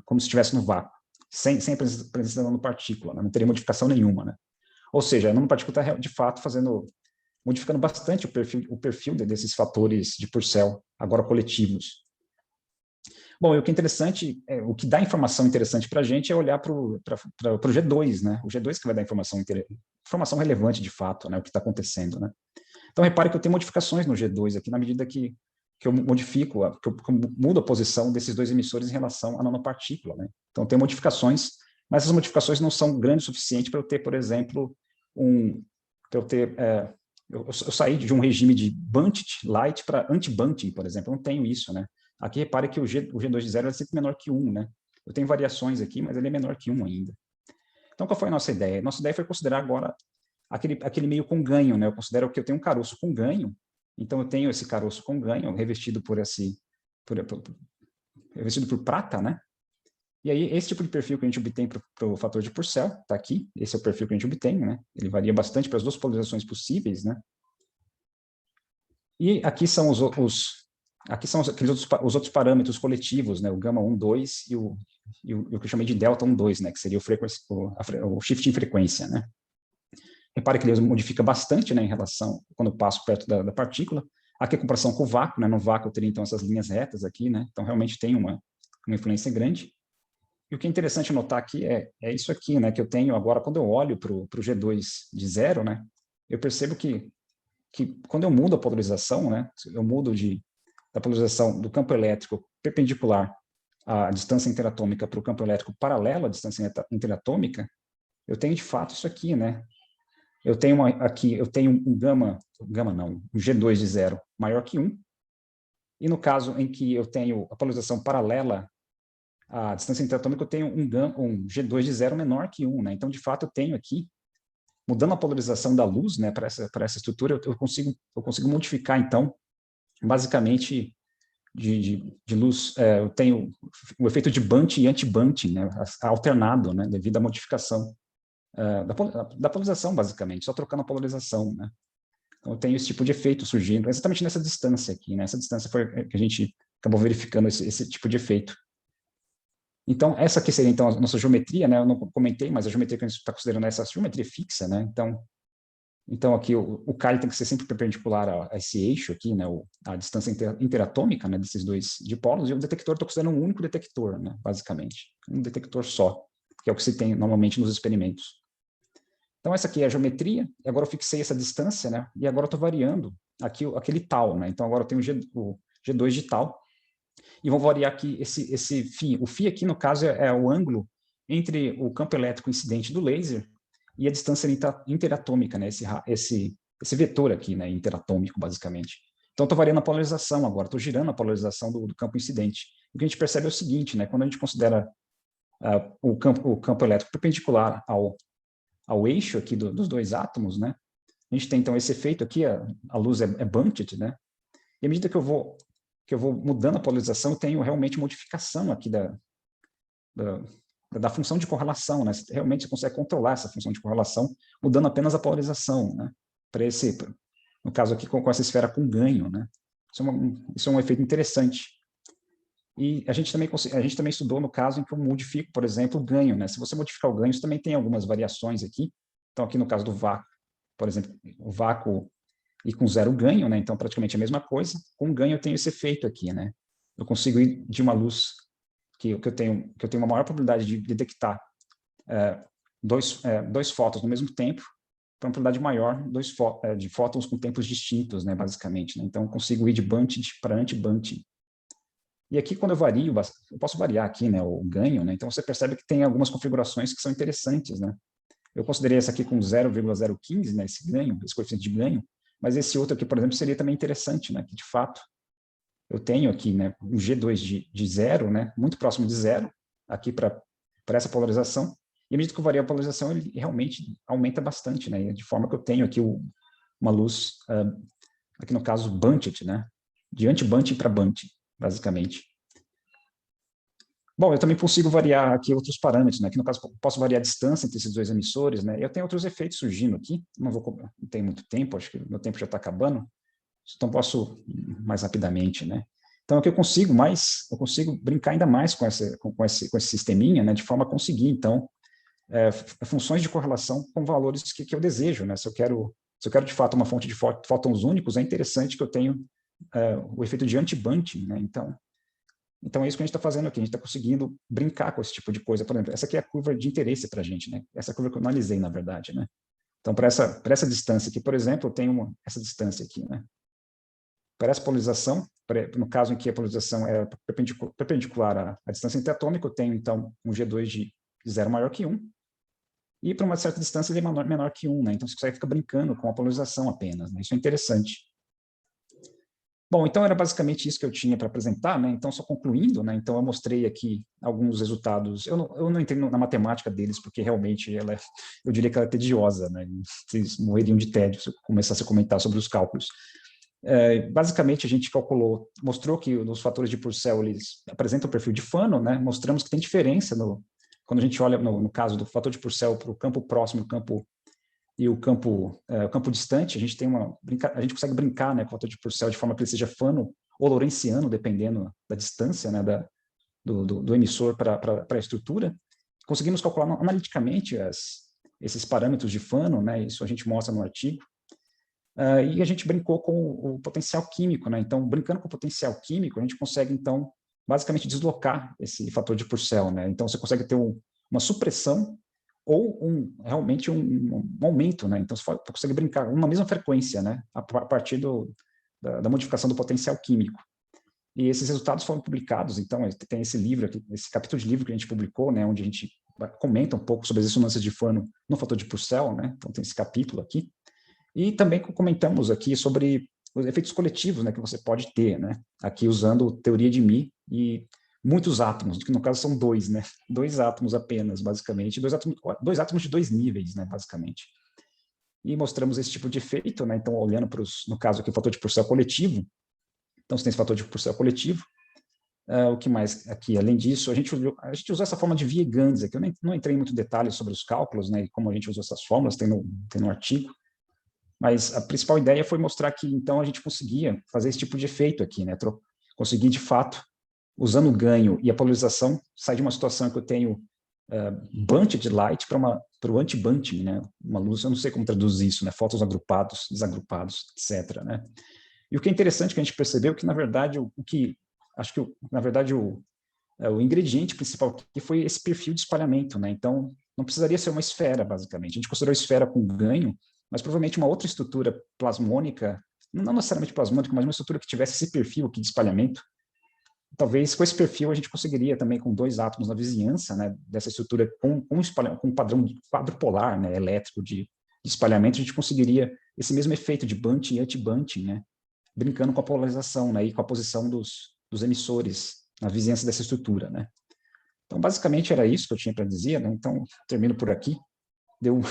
como se estivesse no vácuo, sem presença da nanopartícula, né? Não teria modificação nenhuma, né? Ou seja, a nanopartícula está, de fato, modificando bastante o perfil desses fatores de Purcell, agora coletivos. Bom, e o que é interessante, o que dá informação interessante para a gente é olhar para o G2, né? O G2 que vai dar informação relevante, de fato, né? O que está acontecendo, né? Então, repare que eu tenho modificações no G2 aqui, na medida que eu modifico, que eu mudo a posição desses dois emissores em relação à nanopartícula, né? Então, eu tenho modificações, mas essas modificações não são grandes o suficiente para eu ter, por exemplo, eu saí de um regime de bunted light para anti-bunting, por exemplo. Eu não tenho isso, né? Aqui, repare que o G2 de 0 é sempre menor que 1, né? Eu tenho variações aqui, mas ele é menor que 1 ainda. Então, qual foi a nossa ideia? Nossa ideia foi considerar agora aquele meio com ganho, né? Eu considero que eu tenho um caroço com ganho, então eu tenho esse caroço com ganho revestido revestido por prata, né? E aí, esse tipo de perfil que a gente obtém para o fator de Purcell, está aqui, esse é o perfil que a gente obtém, né? Ele varia bastante para as duas polarizações possíveis, né? E aqui são os outros parâmetros coletivos, né? O gama 1, 2 e o que eu chamei de delta 1, 2, né? Que seria o shift em frequência, né? Repare que ele modifica bastante, né, em relação, quando eu passo perto da partícula. Aqui a comparação com o vácuo, né? No vácuo eu teria, então, essas linhas retas aqui, né? Então, realmente tem uma influência grande. E o que é interessante notar aqui é isso aqui, né? Que eu tenho agora, quando eu olho para o G2 de 0, né? Eu percebo que quando eu mudo a polarização, né? Eu mudo da polarização do campo elétrico perpendicular à distância interatômica para o campo elétrico paralelo à distância interatômica, eu tenho, de fato, isso aqui, né? Eu tenho um G2 de 0 maior que 1, e no caso em que eu tenho a polarização paralela à distância interatômica, eu tenho um G2 de 0 menor que 1, né? Então, de fato, eu tenho aqui, mudando a polarização da luz, né, para essa estrutura, eu consigo modificar, então, basicamente, de luz, eu tenho o efeito de bunting e anti-bunting, né, alternado, né, devido à modificação da polarização, basicamente, só trocando a polarização, né? Então, eu tenho esse tipo de efeito surgindo, exatamente nessa distância aqui, né? Essa distância foi que a gente acabou verificando esse tipo de efeito. Então, essa aqui seria, então, a nossa geometria, né? Eu não comentei, mas a geometria que a gente está considerando é essa geometria fixa, né? Então aqui o K tem que ser sempre perpendicular a esse eixo aqui, né? A distância interatômica, né? Desses dois dipolos, e o detector estou considerando um único detector, né? Basicamente, um detector só, que é o que se tem normalmente nos experimentos. Então, essa aqui é a geometria, e agora eu fixei essa distância, né? E agora eu estou variando aqui aquele tal, né? Então, agora eu tenho o G2 de tal, e vou variar aqui esse φ. O φ aqui, no caso, é o ângulo entre o campo elétrico incidente do laser e a distância interatômica, né? Esse vetor aqui, né? Interatômico, basicamente. Então, estou variando a polarização agora, estou girando a polarização do campo incidente. O que a gente percebe é o seguinte, né? Quando a gente considera o campo elétrico perpendicular ao eixo aqui dos dois átomos, né? A gente tem, então, esse efeito aqui, a luz é bunted, né? E à medida que eu vou mudando a polarização, eu tenho realmente modificação aqui da função de correlação, né? Realmente você consegue controlar essa função de correlação, mudando apenas a polarização, né? No caso aqui, com essa esfera com ganho, né? Isso é um efeito interessante. E a gente também estudou no caso em que eu modifico, por exemplo, o ganho, né? Se você modificar o ganho, você também tem algumas variações aqui. Então, aqui no caso do vácuo, por exemplo, o vácuo e com 0 ganho, né? Então, praticamente a mesma coisa. Com ganho, eu tenho esse efeito aqui, né? Eu consigo ir de uma luz que eu tenho uma maior probabilidade de detectar dois fótons no mesmo tempo, para uma probabilidade maior de fótons com tempos distintos, né, basicamente. Né? Então, eu consigo ir de bunting para anti-bunting. E aqui, quando eu vario, eu posso variar aqui, né, o ganho, né? Então, você percebe que tem algumas configurações que são interessantes, né? Eu considerei essa aqui com 0,015, né, esse ganho, esse coeficiente de ganho, mas esse outro aqui, por exemplo, seria também interessante, né, que de fato eu tenho aqui, né, um G2 de zero, né, muito próximo de zero, aqui para essa polarização, e à medida que eu vario a polarização, ele realmente aumenta bastante, né, de forma que eu tenho aqui uma luz, aqui no caso, bunted, né, de anti-bunting para bunting, basicamente. Bom, eu também consigo variar aqui outros parâmetros, né? Aqui no caso, posso variar a distância entre esses dois emissores, né? Eu tenho outros efeitos surgindo aqui, não tem muito tempo, acho que meu tempo já está acabando, então posso ir mais rapidamente, né? Então, aqui eu consigo brincar ainda mais com esse sisteminha, né? De forma a conseguir, então, funções de correlação com valores que eu desejo, né? Se eu quero, de fato, uma fonte de fótons únicos, é interessante que eu tenha o efeito de anti-bunting, né? Então, é isso que a gente está fazendo aqui, a gente está conseguindo brincar com esse tipo de coisa. Por exemplo, essa aqui é a curva de interesse para a gente, né? Essa curva que eu analisei, na verdade, né? Então, para essa distância aqui, por exemplo, eu tenho essa distância aqui, né? Para essa polarização, no caso em que a polarização é perpendicular à distância interatômica, eu tenho, então, um G2 de 0 maior que 1, e para uma certa distância ele é menor que 1, né? Então, você consegue ficar brincando com a polarização apenas, né? Isso é interessante. Bom, então era basicamente isso que eu tinha para apresentar, né? Então, só concluindo, né? Então, eu mostrei aqui alguns resultados. Eu não entrei na matemática deles, porque realmente eu diria que ela é tediosa, né? Vocês morreriam de tédio se eu começasse a comentar sobre os cálculos. Basicamente, a gente mostrou que os fatores de Purcell, eles apresentam o perfil de Fano, né? Mostramos que tem diferença quando a gente olha, no caso do fator de Purcell, para o campo próximo, e o campo distante, a gente consegue brincar, né, com o fator de Purcell de forma que ele seja Fano ou lorentziano, dependendo da distância, né, do emissor para a estrutura. Conseguimos calcular analiticamente esses parâmetros de Fano, né, isso a gente mostra no artigo. E a gente brincou com o potencial químico, né? Então, brincando com o potencial químico, a gente consegue, então, basicamente deslocar esse fator de Purcell, né? Então, você consegue ter uma supressão ou realmente um aumento, né? Então, você consegue brincar uma mesma frequência, né? A partir da modificação do potencial químico. E esses resultados foram publicados, então, tem esse livro aqui, esse capítulo de livro que a gente publicou, né? Onde a gente comenta um pouco sobre as ressonâncias de Fano no fator de Purcell, né? Então, tem esse capítulo aqui. E também comentamos aqui sobre os efeitos coletivos, né, que você pode ter, né, aqui usando teoria de Mie e muitos átomos, que no caso são dois, né, 2 átomos apenas, basicamente, dois átomos de 2 níveis, né, basicamente. E mostramos esse tipo de efeito, né, então olhando no caso aqui o fator de Purcell coletivo, então você tem esse fator de Purcell coletivo, o que mais aqui, além disso, a gente usou essa forma de Viegandis aqui, eu não entrei em muito detalhe sobre os cálculos, né, e como a gente usou essas fórmulas, tem no artigo, mas a principal ideia foi mostrar que, então, a gente conseguia fazer esse tipo de efeito aqui, né? Conseguir, de fato, usando o ganho e a polarização, sair de uma situação que eu tenho bunted light para o anti-bunting, né? Uma luz, eu não sei como traduzir isso, né? Fótons agrupados, desagrupados, etc., né? E o que é interessante que a gente percebeu que, na verdade, o ingrediente principal aqui foi esse perfil de espalhamento, né? Então, não precisaria ser uma esfera, basicamente. A gente considerou a esfera com ganho, mas provavelmente uma outra estrutura plasmônica, não necessariamente plasmônica, mas uma estrutura que tivesse esse perfil aqui de espalhamento. Talvez com esse perfil a gente conseguiria também, com 2 átomos na vizinhança, né, dessa estrutura com um padrão quadrupolar, né, elétrico de espalhamento, a gente conseguiria esse mesmo efeito de bunting e anti-bunting, né, brincando com a polarização, né, e com a posição dos emissores na vizinhança dessa estrutura, né. Então, basicamente, era isso que eu tinha para dizer, né, então, termino por aqui. Deu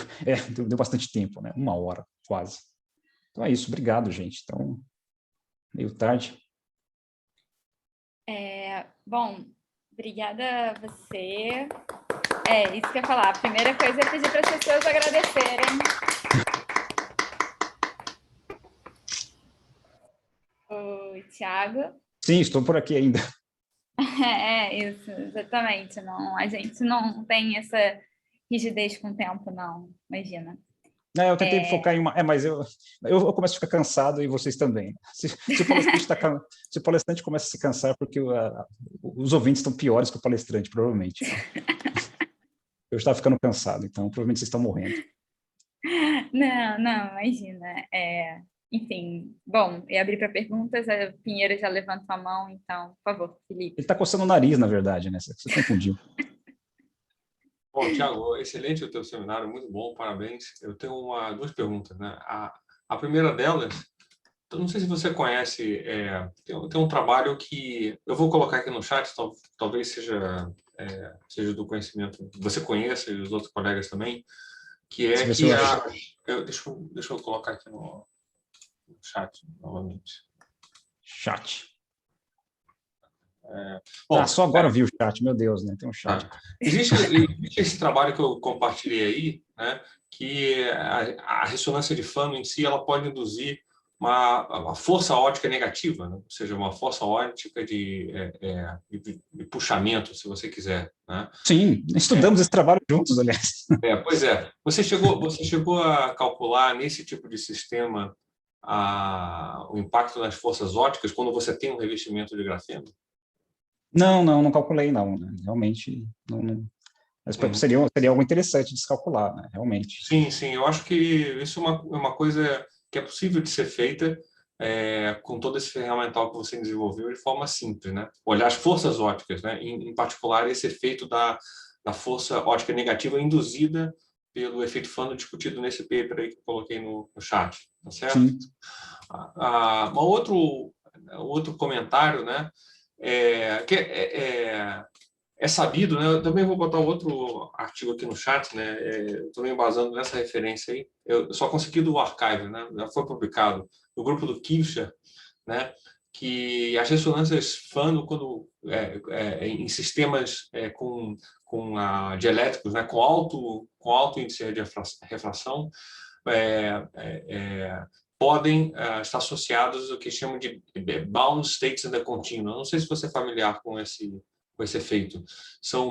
bastante tempo, né? 1 hora, quase. Então é isso, obrigado, gente. Então, meio tarde. Bom, obrigada a você. Isso que eu ia falar. A primeira coisa é pedir para as pessoas agradecerem. O Thiago. Sim, estou por aqui ainda. Isso, exatamente. Não, a gente não tem essa rigidez com o tempo, não, imagina. Eu tentei focar em uma... mas eu começo a ficar cansado e vocês também. Se o palestrante começa a se cansar, porque os ouvintes estão piores que o palestrante, provavelmente. Eu estava ficando cansado, então provavelmente vocês estão morrendo. Não, imagina. Enfim, bom, eu abri para perguntas, a Pinheiro já levantou a mão, então, por favor, Felipe. Ele está coçando o nariz, na verdade, né? Você confundiu. Bom, Thiago, excelente o teu seminário, muito bom, parabéns. Eu tenho duas perguntas, né? A primeira delas, não sei se você conhece, tem um trabalho que eu vou colocar aqui no chat, talvez seja do conhecimento que você conheça e os outros colegas também, que é que deixa eu colocar aqui no chat novamente. Chat. Bom, só agora vi o chat, meu Deus, né? Tem um chat. Existe esse trabalho que eu compartilhei aí, né? Que a ressonância de Fano em si ela pode induzir uma força óptica negativa, né? Ou seja, uma força óptica de puxamento, se você quiser. Né? Sim, estudamos esse trabalho juntos, aliás. Pois é. Você chegou a calcular nesse tipo de sistema o impacto das forças ópticas quando você tem um revestimento de grafeno? Não calculei, não. Né? Realmente, não. Mas seria algo interessante de se calcular, né? Realmente. Sim. Eu acho que isso é uma coisa que é possível de ser feita com todo esse ferramental que você desenvolveu de forma simples, né? Olhar as forças ópticas, né? Em particular, esse efeito da força óptica negativa induzida pelo efeito Fano discutido nesse paper aí que eu coloquei no chat, tá certo? Sim. Outro comentário, né? É sabido, né? Eu também vou botar outro artigo aqui no chat, né? Estou me embasando nessa referência aí. Eu só consegui do archive, né? Já foi publicado no grupo do Kircher, né? Que as ressonâncias Fano, quando em sistemas dielétricos, né? Com alto índice de refração, podem estar associados ao que chamam de bound states in the continuum. Não sei se você é familiar com esse efeito.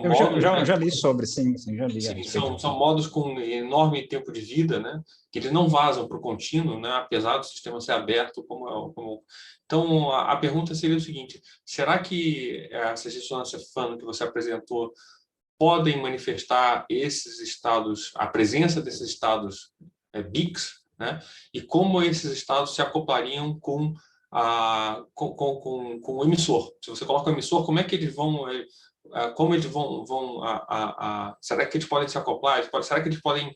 Eu já li sobre, sim, já li. Sim, são modos com enorme tempo de vida, né? Que eles não vazam para o contínuo, né? Apesar do sistema ser aberto Então, a pergunta seria o seguinte: será que essas ressonâncias Fano que você apresentou podem manifestar esses estados, a presença desses estados BICs, né? E como esses estados se acoplariam com o emissor? Se você coloca o emissor, como é que eles vão será que eles podem se acoplar? Será que eles podem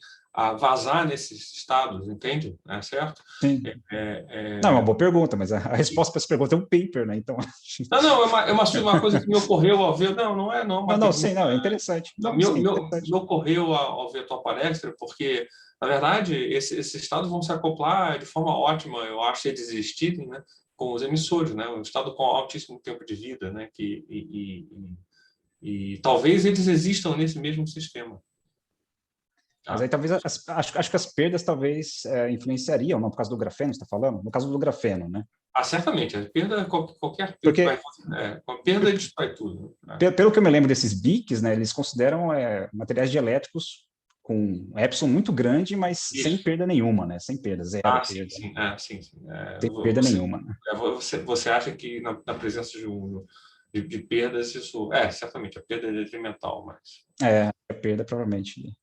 vazar nesses estados? Entende? Certo? Sim. Não, é uma boa pergunta, mas a resposta para essa pergunta é um paper, né? Então. É uma coisa que me ocorreu ao ver. Não é interessante. Me ocorreu ao ver a tua palestra, porque na verdade esses estados vão se acoplar de forma ótima, eu acho, se eles existirem, né? Com os emissores, né? Um estado com altíssimo tempo de vida, né? E talvez eles existam nesse mesmo sistema. Mas aí talvez, acho que as perdas talvez influenciariam, não por causa do grafeno, você está falando? No caso do grafeno, né? Certamente. A perda, qualquer perda destrói tudo. Né? Pelo que eu me lembro desses BICs, né, eles consideram materiais dielétricos com Epsilon muito grande, mas sem perda nenhuma, né? Sem perda, zero perda. Sim. Sem perda nenhuma. Né? Você acha que na presença de perdas, isso... certamente, a perda é detrimental, mas... A perda provavelmente...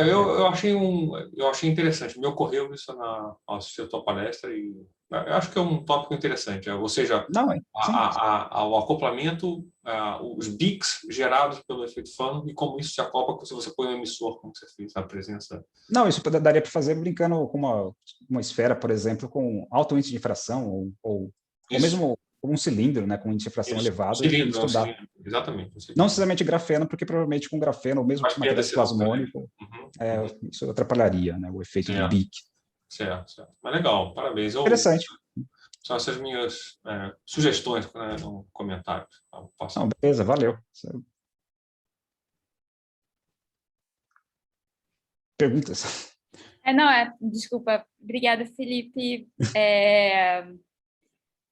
Eu achei interessante. Me ocorreu isso ao assistir a tua palestra e eu acho que é um tópico interessante. Ou seja, o acoplamento, os BICs gerados pelo efeito Fano e como isso se acopla se você põe um emissor, como você fez, na presença... Não, isso daria para fazer brincando com uma esfera, por exemplo, com alto índice de difração ou mesmo um cilindro, né, com índice de difração elevado. Cilindro, exatamente. Não necessariamente grafeno, porque provavelmente com grafeno, ou mesmo com material plasmônico, isso atrapalharia, né, o efeito do BIC. Certo. Mas legal, parabéns. Interessante. São essas minhas sugestões no comentário. Não, beleza, valeu. Perguntas? Desculpa. Obrigada, Felipe.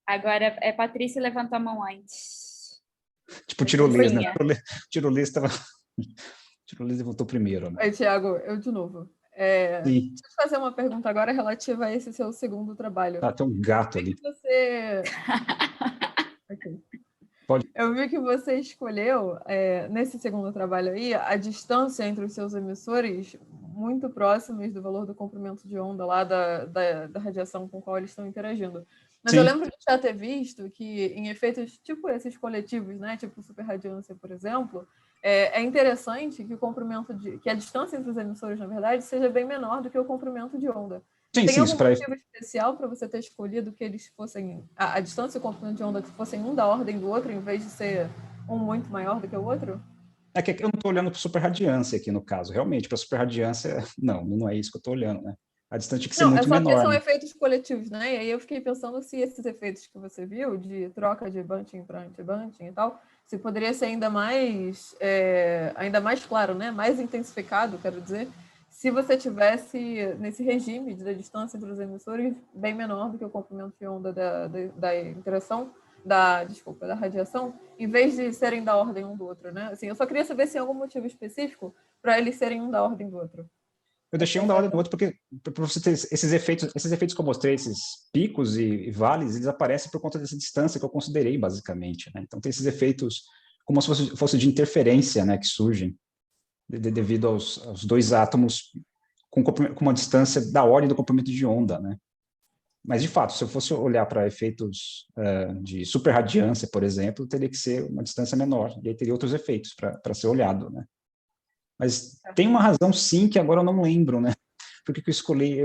Agora, Patrícia levantou a mão antes. Tipo tirolesa, né? Tirolesa levantou primeiro, né? Aí, Thiago, eu de novo. Deixa eu te fazer uma pergunta agora relativa a esse seu segundo trabalho. Tem um gato ali. Okay. Pode. Eu vi que você escolheu, nesse segundo trabalho aí, a distância entre os seus emissores muito próximas do valor do comprimento de onda lá da radiação com a qual eles estão interagindo. Mas Sim. eu lembro de já ter visto que em efeitos tipo esses coletivos, né, tipo superradiância, por exemplo, é interessante que o comprimento que a distância entre os emissores, na verdade, seja bem menor do que o comprimento de onda. Sim, Tem sim, algum isso para motivo especial para você ter escolhido que eles fossem a distância e o comprimento de onda que fossem um da ordem do outro, em vez de ser um muito maior do que o outro? É que eu não estou olhando para superradiância aqui no caso, realmente, para superradiância, não é isso que eu estou olhando, né? A distância tem que ser Não, é muito só porque menor, são né? efeitos coletivos, né? E aí eu fiquei pensando se esses efeitos que você viu, de troca de bunching para anti-bunching e tal, se poderia ser ainda mais claro, né? Mais intensificado, quero dizer, se você tivesse nesse regime da distância entre os emissores bem menor do que o comprimento de onda da interação, da radiação, em vez de serem da ordem um do outro, né? Assim, eu só queria saber se tem algum motivo específico para eles serem um da ordem do outro. Eu deixei um da ordem do outro porque para você ter esses efeitos que eu mostrei, esses picos e vales, eles aparecem por conta dessa distância que eu considerei, basicamente, né? Então tem esses efeitos como se fosse de interferência, né, que surgem devido aos dois átomos com uma distância da ordem do comprimento de onda, né? Mas, de fato, se eu fosse olhar para efeitos de superradiância, por exemplo, teria que ser uma distância menor, e aí teria outros efeitos para ser olhado, né? Mas tem uma razão, sim, que agora eu não lembro, né? Porque que eu escolhi,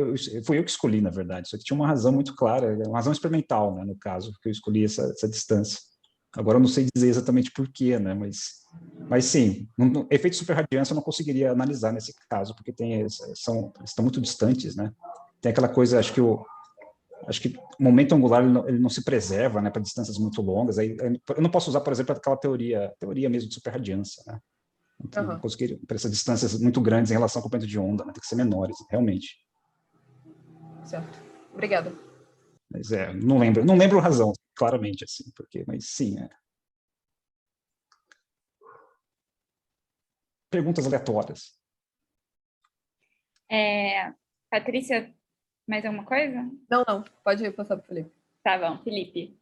foi eu que escolhi, na verdade, só que tinha uma razão muito clara, uma razão experimental, né, no caso, que eu escolhi essa distância. Agora eu não sei dizer exatamente por quê, né, mas sim, efeito superradiância eu não conseguiria analisar nesse caso, porque estão muito distantes, né? Tem aquela coisa, acho que o momento angular ele não se preserva, né, para distâncias muito longas. Aí eu não posso usar, por exemplo, aquela teoria mesmo de superradiância, né? Então, não conseguiria para essas distâncias muito grandes em relação ao comprimento de onda, né? Tem que ser menores, realmente. Certo. Obrigada. Mas não lembro a razão, claramente, assim, mas sim. Perguntas aleatórias. Patrícia, mais alguma coisa? Não. Pode passar para o Felipe. Tá bom, Felipe.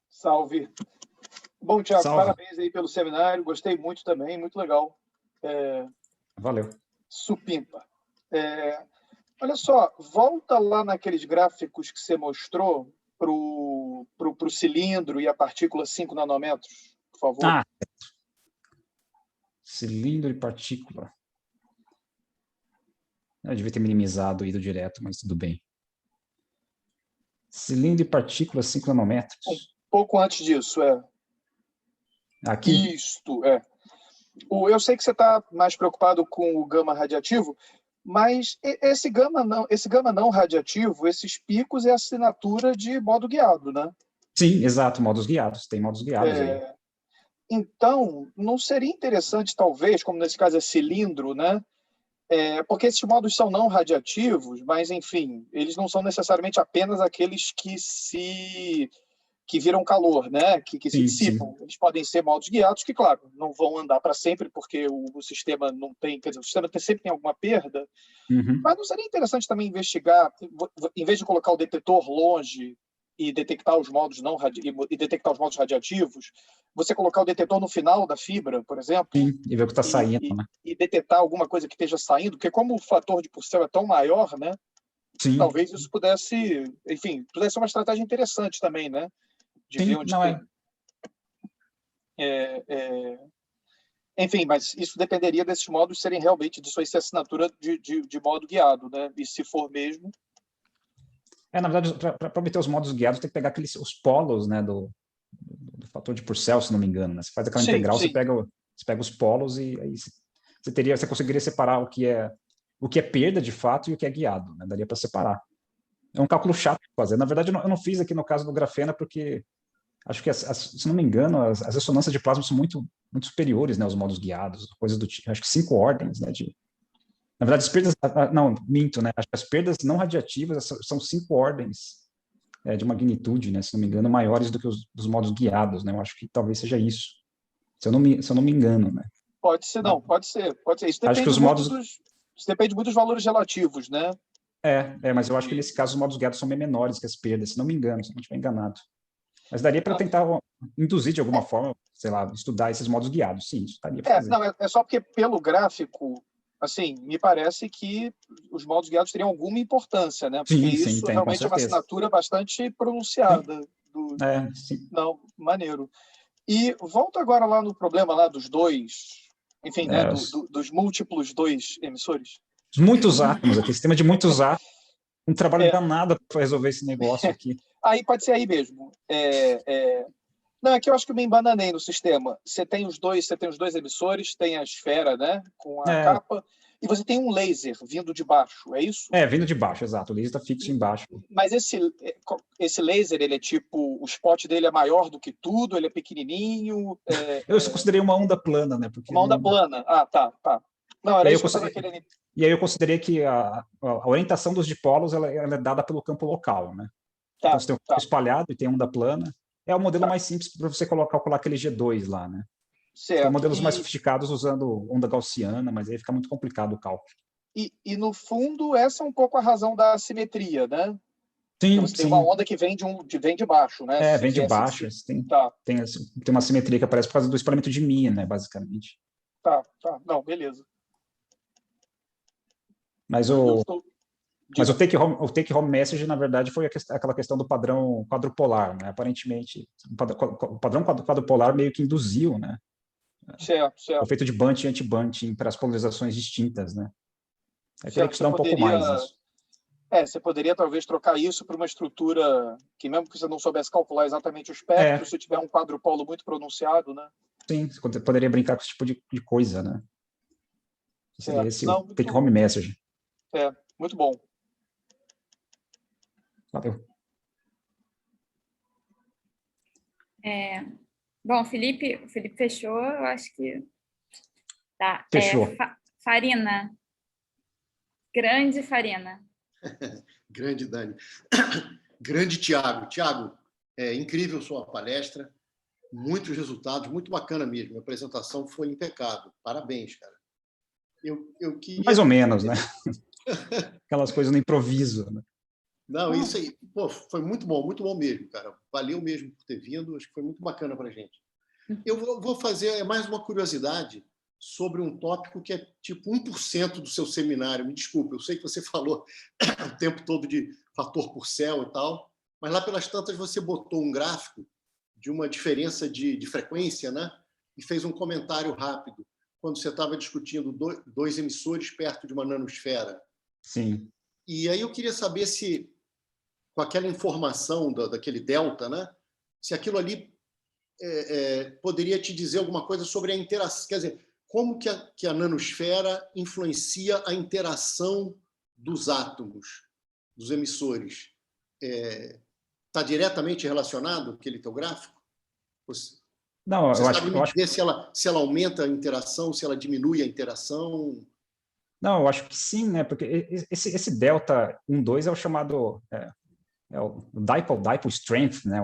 Salve. Bom, Thiago, Salve. Parabéns aí pelo seminário. Gostei muito também, muito legal. Valeu. Supimpa. Olha só, volta lá naqueles gráficos que você mostrou para o cilindro e a partícula 5 nanômetros, por favor. Cilindro e partícula. Eu devia ter minimizado e ido direto, mas tudo bem. Cilindro e partícula 5 nanômetros. Um pouco antes disso, Aqui? Isto, eu sei que você está mais preocupado com o gama radiativo, mas esse gama não radiativo, esses picos é assinatura de modo guiado, né? Sim, exato, modos guiados. Tem modos guiados aí. Então, não seria interessante, talvez, como nesse caso é cilindro, né? Porque esses modos são não radiativos, mas, enfim, eles não são necessariamente apenas aqueles que viram calor, né? Que se dissipam. Eles podem ser modos guiados que, claro, não vão andar para sempre, porque o sistema não tem... Quer dizer, o sistema sempre tem alguma perda. Mas não seria interessante também investigar, em vez de colocar o detetor longe e detectar os modos radiativos, você colocar o detetor no final da fibra, por exemplo, sim, e ver o que está saindo, né? E detectar alguma coisa que esteja saindo, porque como o fator de Purcell é tão maior, né? Sim. Talvez isso pudesse ser uma estratégia interessante também, né? De ver onde tem. Enfim, mas isso dependeria desses modos serem realmente, disso aí ser assinatura de modo guiado, né? E se for mesmo... Na verdade, para obter os modos guiados, tem que pegar os polos, né, do fator de Purcell, se não me engano, né? Você faz aquela integral, você pega os polos e aí você conseguiria separar o que é perda de fato e o que é guiado, né? Daria para separar. É um cálculo chato de fazer. Na verdade, eu não fiz aqui no caso do grafena porque acho que, se não me engano, as ressonâncias de plasma são muito, muito superiores, né, aos modos guiados, coisas do tipo, acho que 5 ordens, né, na verdade, as perdas, não, minto, né, acho que as perdas não radiativas são 5 ordens de magnitude, né, se não me engano, maiores do que os dos modos guiados, né, eu acho que talvez seja isso, se eu não me engano, né. Pode ser. Isso depende, acho que os modos... Isso depende muito dos valores relativos, né? Mas eu acho que nesse caso os modos guiados são bem menores que as perdas, se não me engano, se não estiver enganado. Mas daria para tentar induzir de alguma forma, sei lá, estudar esses modos guiados. Sim, isso estaria para fazer. Não, é só porque pelo gráfico, assim, me parece que os modos guiados teriam alguma importância, né? Porque Sim, isso tem, realmente é uma assinatura bastante pronunciada. Sim. Não, maneiro. E volta agora lá no problema lá dos dois, enfim, né? Dos múltiplos dois emissores. Muitos átomos aqui, sistema de muitos átomos. Um trabalho danado para resolver esse negócio aqui. Aí pode ser aí mesmo. Não, é que eu acho que eu me embananei no sistema. Você tem os dois emissores, tem a esfera, né, com a capa, e você tem um laser vindo de baixo, é isso? Vindo de baixo, exato. O laser está fixo embaixo. Mas esse laser, ele é tipo, o spot dele é maior do que tudo, ele é pequenininho? Eu considerei uma onda plana, né? Porque uma onda plana? Ah, tá. Não, era isso que eu estava querendo. E aí eu considerei que a orientação dos dipolos ela é dada pelo campo local, né? Então você tem um campo espalhado e tem onda plana. É o modelo mais simples para você calcular aquele G2 lá, né? Certo. Tem modelos mais sofisticados usando onda gaussiana, mas aí fica muito complicado o cálculo. E no fundo, essa é um pouco a razão da assimetria, né? Sim, você tem uma onda que vem de baixo, né? Vem de baixo. Tem uma simetria que aparece por causa do espalhamento de Mie, né? Basicamente. Tá. Não, beleza. Mas o take-home message, na verdade, foi aquela questão do padrão quadrupolar, né? Aparentemente, o padrão quadrupolar meio que induziu, né? Certo. O efeito de bunting e anti-bunting para as polarizações distintas, né? Aí teria que estudar um pouco mais isso. Você poderia talvez trocar isso para uma estrutura que, mesmo que você não soubesse calcular exatamente o espectro, se tiver um quadrupolo muito pronunciado, né? Sim, você poderia brincar com esse tipo de coisa, né? Seria esse o take-home message. Muito bom. Valeu. Bom, o Felipe fechou, eu acho que... Tá. Fechou. Farina. Grande Farina. Grande, Dani. Grande Tiago. Tiago, incrível sua palestra. Muitos resultados, muito bacana mesmo. A apresentação foi impecável. Parabéns, cara. Eu queria... Mais ou menos, né? Aquelas coisas no improviso, né? Não, isso aí, foi muito bom mesmo, cara. Valeu mesmo por ter vindo, acho que foi muito bacana para a gente. Eu vou fazer mais uma curiosidade sobre um tópico que é tipo 1% do seu seminário. Me desculpe, eu sei que você falou o tempo todo de fator Purcell e tal, mas lá pelas tantas você botou um gráfico de uma diferença de frequência, né? E fez um comentário rápido quando você estava discutindo dois emissores perto de uma nanosfera. Sim. E aí eu queria saber se, com aquela informação daquele delta, né, se aquilo ali poderia te dizer alguma coisa sobre a interação, quer dizer, como que a nanosfera influencia a interação dos átomos, dos emissores. Está diretamente relacionado aquele teu gráfico? Não, eu acho que se ela aumenta a interação, se ela diminui a interação. Não, eu acho que sim, né? Porque esse delta 1,2 é o chamado o dipole strength, né?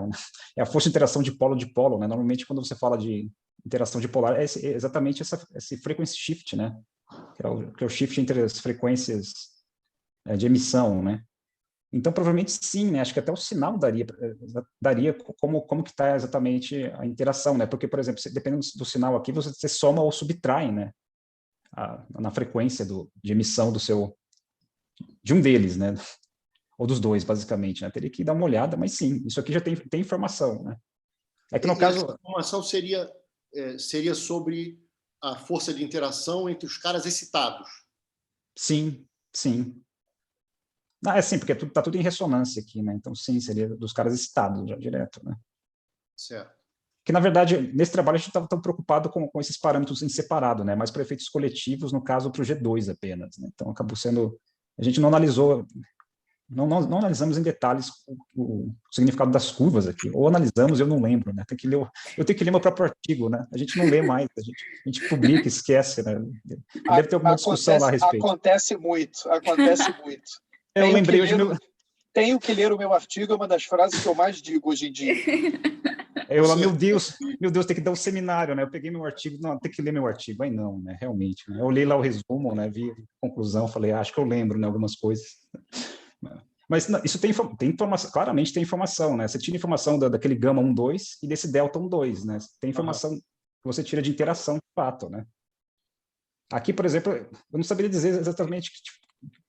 É a força de interação de polo, né? Normalmente, quando você fala de interação dipolar, é exatamente esse frequency shift, né? Que é o shift entre as frequências de emissão, né? Então, provavelmente sim, né? Acho que até o sinal daria como que está exatamente a interação, né? Porque, por exemplo, dependendo do sinal aqui, você soma ou subtrai, né? Na frequência de emissão de um deles, né? Ou dos dois, basicamente, né? Teria que dar uma olhada, mas sim, isso aqui já tem informação, né? É que no caso... Essa informação seria sobre a força de interação entre os caras excitados. Sim. Não, sim, porque está tudo em ressonância aqui, né? Então, sim, seria dos caras excitados já direto, né? Certo. Que, na verdade, nesse trabalho a gente estava tão preocupado com esses parâmetros em separado, né? Mas para efeitos coletivos, no caso, para o G2 apenas, né? Então, acabou sendo... A gente não analisou... Não analisamos em detalhes o significado das curvas aqui. Ou analisamos, eu não lembro, né? Eu tenho que ler meu próprio artigo, né? A gente não lê mais, a gente publica, esquece, né? Deve ter alguma discussão lá a respeito. Acontece muito. Eu lembrei hoje... Tenho que ler o meu artigo, é uma das frases que eu mais digo hoje em dia. Meu Deus, tem que dar um seminário, né? Eu peguei meu artigo, não, tem que ler meu artigo. Aí não, né? Realmente. Né? Eu li lá o resumo, né? Vi a conclusão, falei, acho que eu lembro, né? Algumas coisas. Mas isso tem informação, claramente tem informação, né? Você tira informação daquele gama 1,2 e desse delta 1,2, né? Tem informação que você tira de interação de fato, né? Aqui, por exemplo, eu não saberia dizer exatamente,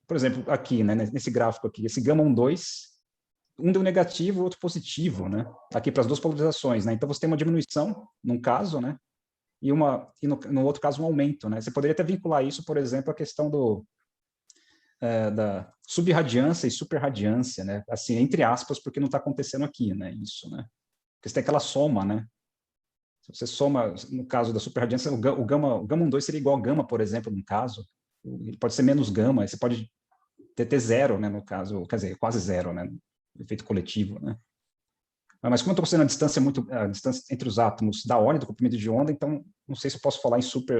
por exemplo, aqui, né, nesse gráfico aqui, esse gama 1,2, um deu negativo, o outro positivo, né? Aqui para as duas polarizações, né? Então você tem uma diminuição, num caso, né? E no outro caso um aumento, né? Você poderia até vincular isso, por exemplo, à questão da subradiância e superradiância, né? Assim, entre aspas, porque não está acontecendo aqui, né? Isso, né? Porque você tem aquela soma, né? Se você soma, no caso da superradiância, o gama 1,2 seria igual a gama, por exemplo, no caso. Ele pode ser menos gama, aí você pode ter zero, né? No caso, quer dizer, quase zero, né? Efeito coletivo, né? Mas como eu estou considerando a distância entre os átomos da ordem do comprimento de onda, então não sei se eu posso falar em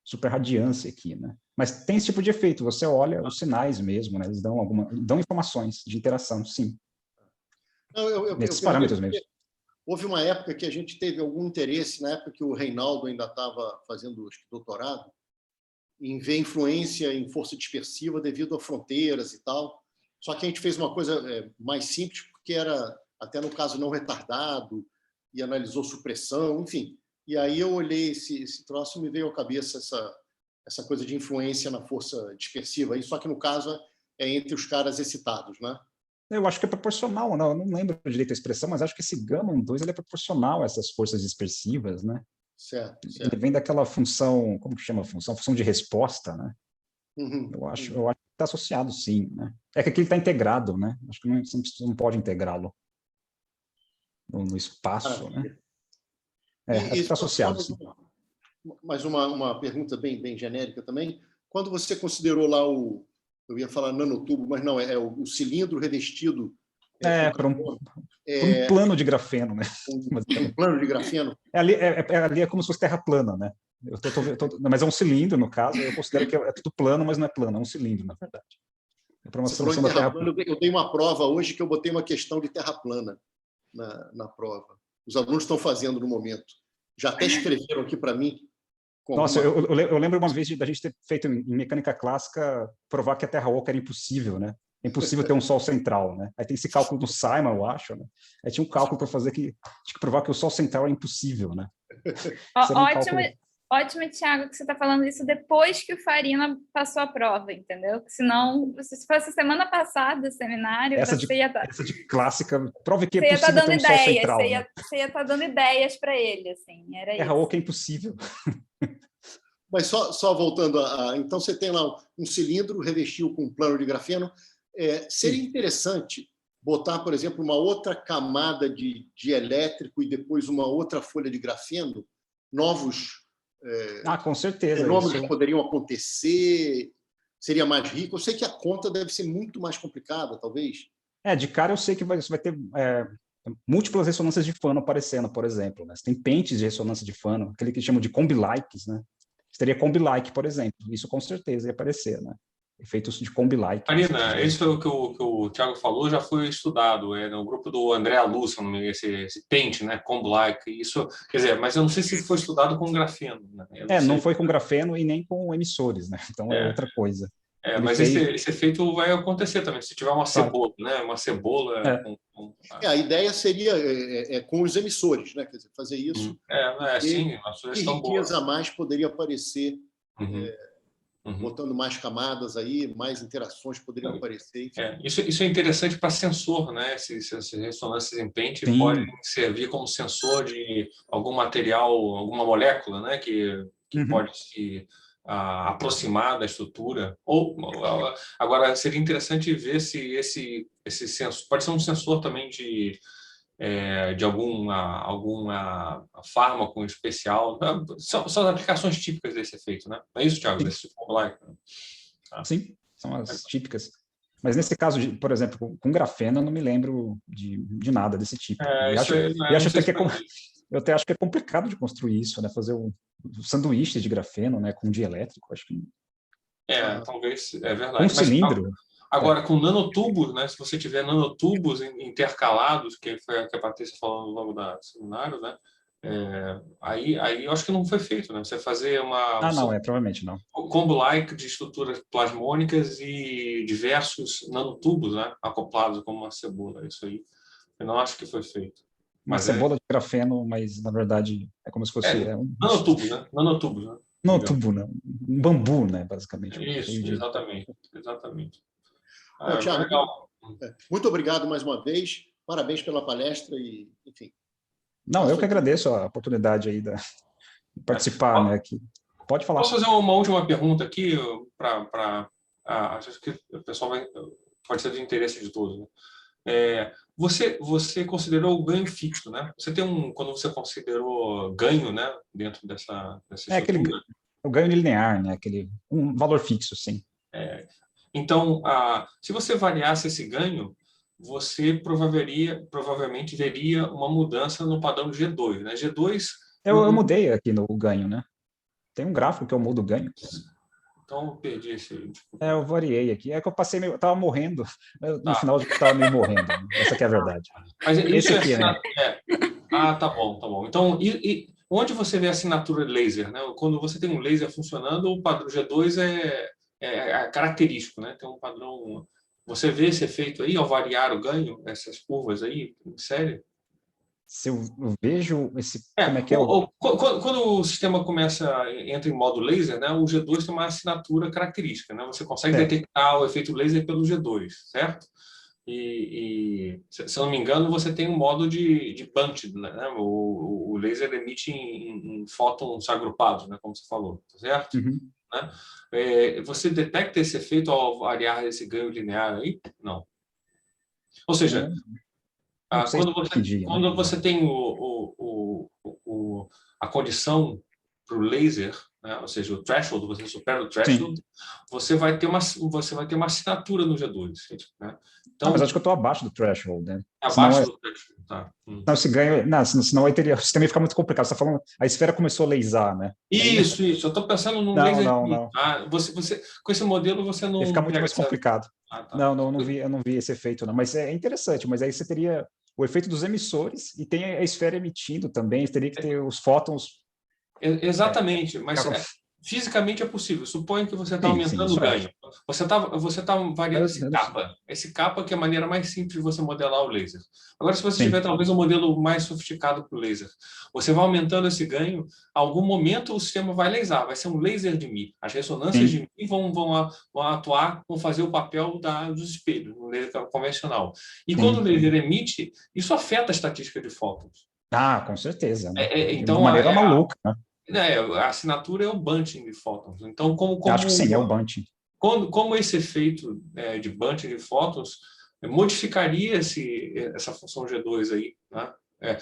superradiância aqui, né? Mas tem esse tipo de efeito, você olha os sinais mesmo, né? Eles dão informações de interação, sim. Não, nesses parâmetros mesmo. Houve uma época que a gente teve algum interesse, na época que o Reinaldo ainda estava fazendo doutorado, em ver influência em força dispersiva devido a fronteiras e tal. Só que a gente fez uma coisa mais simples, porque era, até no caso, não retardado, e analisou supressão, enfim. E aí eu olhei esse troço e me veio à cabeça essa coisa de influência na força dispersiva, só que no caso é entre os caras excitados, né? Eu acho que é proporcional, não, eu não lembro direito a expressão, mas acho que esse gama 1,2 ele é proporcional a essas forças dispersivas, né? Certo. Ele vem daquela função, como que chama a função? Função de resposta, né? Eu acho que está associado, sim, né? É que aqui ele está integrado, né? Acho que você não pode integrá-lo no espaço, né? Acho que está associado, sim. Mas uma pergunta bem genérica também. Quando você considerou lá eu ia falar nanotubo, mas não, é o cilindro revestido... para um plano de grafeno, né? Um plano de grafeno? Ali é como se fosse terra plana, né? Mas é um cilindro, no caso, eu considero que é tudo plano, mas não é plano, é um cilindro, na verdade. É para uma solução da terra plana. Eu dei uma prova hoje que eu botei uma questão de terra plana na prova. Os alunos estão fazendo no momento. Já até escreveram aqui para mim. Nossa, eu lembro uma vez da gente ter feito em mecânica clássica provar que a Terra oca era impossível, né? É impossível ter um Sol central, né? Aí tem esse cálculo do Simon, eu acho, né? Aí tinha um cálculo para fazer tinha que provar que o Sol central é impossível, né? Ótimo, Thiago, que você está falando isso depois que o Farina passou a prova, entendeu? Senão, se fosse semana passada o seminário, essa de clássica, prove que é possível ter um Sol central. Você ia estar dando ideias para ele, assim, era Terra oca é impossível. Mas só voltando então você tem lá um cilindro, revestiu com um plano de grafeno. Seria interessante botar, por exemplo, uma outra camada de elétrico e depois uma outra folha de grafeno, novos com certeza, fenômenos que poderiam acontecer, seria mais rico. Eu sei que a conta deve ser muito mais complicada, talvez. De cara eu sei que você vai ter múltiplas ressonâncias de Fano aparecendo, por exemplo, né? Você tem pentes de ressonância de Fano, aquele que chamam de combi-likes, né? Você teria combi-like, por exemplo. Isso com certeza ia aparecer, né? Efeitos de combi-like. Marina, isso que o Thiago falou já foi estudado no grupo do André Lúcio, esse pente, né? Combi-like. Isso, quer dizer, mas eu não sei se foi estudado com grafeno. Né? Não foi com grafeno e nem com emissores, né? Então é outra coisa. Mas esse efeito vai acontecer também, se tiver uma cebola, né? Uma cebola... A ideia seria com os emissores, né? Quer dizer, fazer isso. Sim, uma sugestão boa. E riqueza a mais poderia aparecer, botando mais camadas aí, mais interações poderiam aparecer. Isso é interessante para sensor, né? Essas ressonâncias em pente podem servir como sensor de algum material, alguma molécula, né? Que pode se... aproximar da estrutura. Agora seria interessante ver se esse sensor pode ser um sensor também de alguma fármaco especial. São as aplicações típicas desse efeito, né? É isso, Thiago? Sim, são as típicas. Mas nesse caso, por exemplo, com grafeno, eu não me lembro de nada desse tipo. Eu até acho que é complicado de construir isso, né? Fazer um sanduíche de grafeno, né? Com dielétrico, acho que... talvez, é verdade. Um cilindro. Agora, com nanotubos, né? Se você tiver nanotubos intercalados, que foi o que a Patrícia falou no longo do seminário, né? Aí eu acho que não foi feito, né? Você fazer provavelmente não. combo-like de estruturas plasmônicas e diversos nanotubos, né? Acoplados como uma cebola. Isso aí, eu não acho que foi feito. Uma cebola de grafeno, mas na verdade é como se fosse... nanotubos, né? Nanotubos, né? Nanotubos, né? Um bambu, né? Basicamente. Isso, exatamente. Bom, Thiago, legal. Muito obrigado mais uma vez. Parabéns pela palestra e, enfim. Não, eu que agradeço a oportunidade aí de participar, né? Aqui. Pode falar. Posso fazer uma última pergunta aqui acho que o pessoal pode ser de interesse de todos, né? Você considerou o ganho fixo, né? Quando você considerou ganho, né, dentro dessa estrutura? O ganho linear, né? Um valor fixo, sim. Então, se você variasse esse ganho, você provavelmente veria uma mudança no padrão G2, né? G2... Eu mudei aqui no ganho, né? Tem um gráfico que eu mudo o ganho. Então, eu perdi esse... Eu variei aqui. É que eu passei eu estava morrendo. No final, eu estava meio morrendo. Né? Essa que é a verdade. Mas esse aqui, né? Tá bom. Então, onde você vê a assinatura laser, né? Quando você tem um laser funcionando, o padrão G2 é característico, né? Tem um padrão... Você vê esse efeito aí, ao variar o ganho, essas curvas aí, em série? Se eu vejo esse... como é que é quando o sistema entra em modo laser, né, o G2 tem uma assinatura característica, né? Você consegue detectar o efeito laser pelo G2, certo? E se eu não me engano, você tem um modo de bunch, né? O laser emite em fótons agrupados, né? Como você falou, certo? Uhum. Né? Você detecta esse efeito ao variar esse ganho linear aí? Não. Ou seja, quando você tem a condição para o laser, né? Ou seja, o threshold, você supera o threshold, você vai ter uma assinatura no G2. Né? Então, mas acho que eu estou abaixo do threshold, né? Abaixo do threshold, tá. Não, se ganha... senão aí o sistema ia ficar muito complicado. Você está falando, a esfera começou a laser, né? Isso. Eu estou pensando num laser. Não. Tá? Com esse modelo, você não... Ia ficar muito mais complicado. Tá. Eu não vi esse efeito, não. Mas é interessante. Mas aí você teria o efeito dos emissores e tem a esfera emitindo também. Teria que ter os fótons. Exatamente, mas fisicamente é possível. Suponha que você está aumentando o ganho. Você tá variando esse capa, que é a maneira mais simples de você modelar o laser. Agora, se você tiver talvez um modelo mais sofisticado para o laser, você vai aumentando esse ganho, a algum momento o sistema vai laser, vai ser um laser de Mi. As ressonâncias de Mi vão atuar, vão fazer o papel dos espelhos, no laser convencional. E quando o laser emite, isso afeta a estatística de fótons. Com certeza. Né? Então, de maneira maluca, né? A assinatura é o bunching de fótons. Então, acho que sim, é o bunching. Como esse efeito de bunching de fótons modificaria essa função G2 aí, né?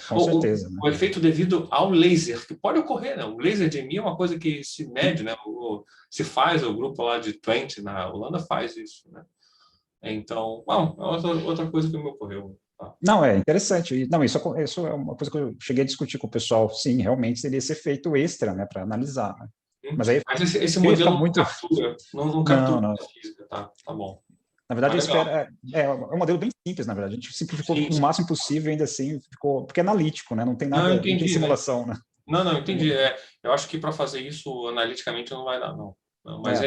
Com certeza. O efeito devido ao laser, que pode ocorrer, né? O laser de EMI é uma coisa que se mede, né? Se faz, o grupo lá de Twente, na Holanda, faz isso, né? Então, outra coisa que me ocorreu. Não, é interessante. Não, isso é uma coisa que eu cheguei a discutir com o pessoal. Sim, realmente seria esse efeito extra, né, para analisar. Né? Mas esse modelo não captura, não captura a física, tá bom. Na verdade, é um modelo bem simples, na verdade. A gente simplificou o máximo possível, ainda assim ficou... Porque é analítico, né? Não tem nada, não tem simulação, né? Não, entendi. Eu acho que para fazer isso analiticamente não vai dar, não. Mas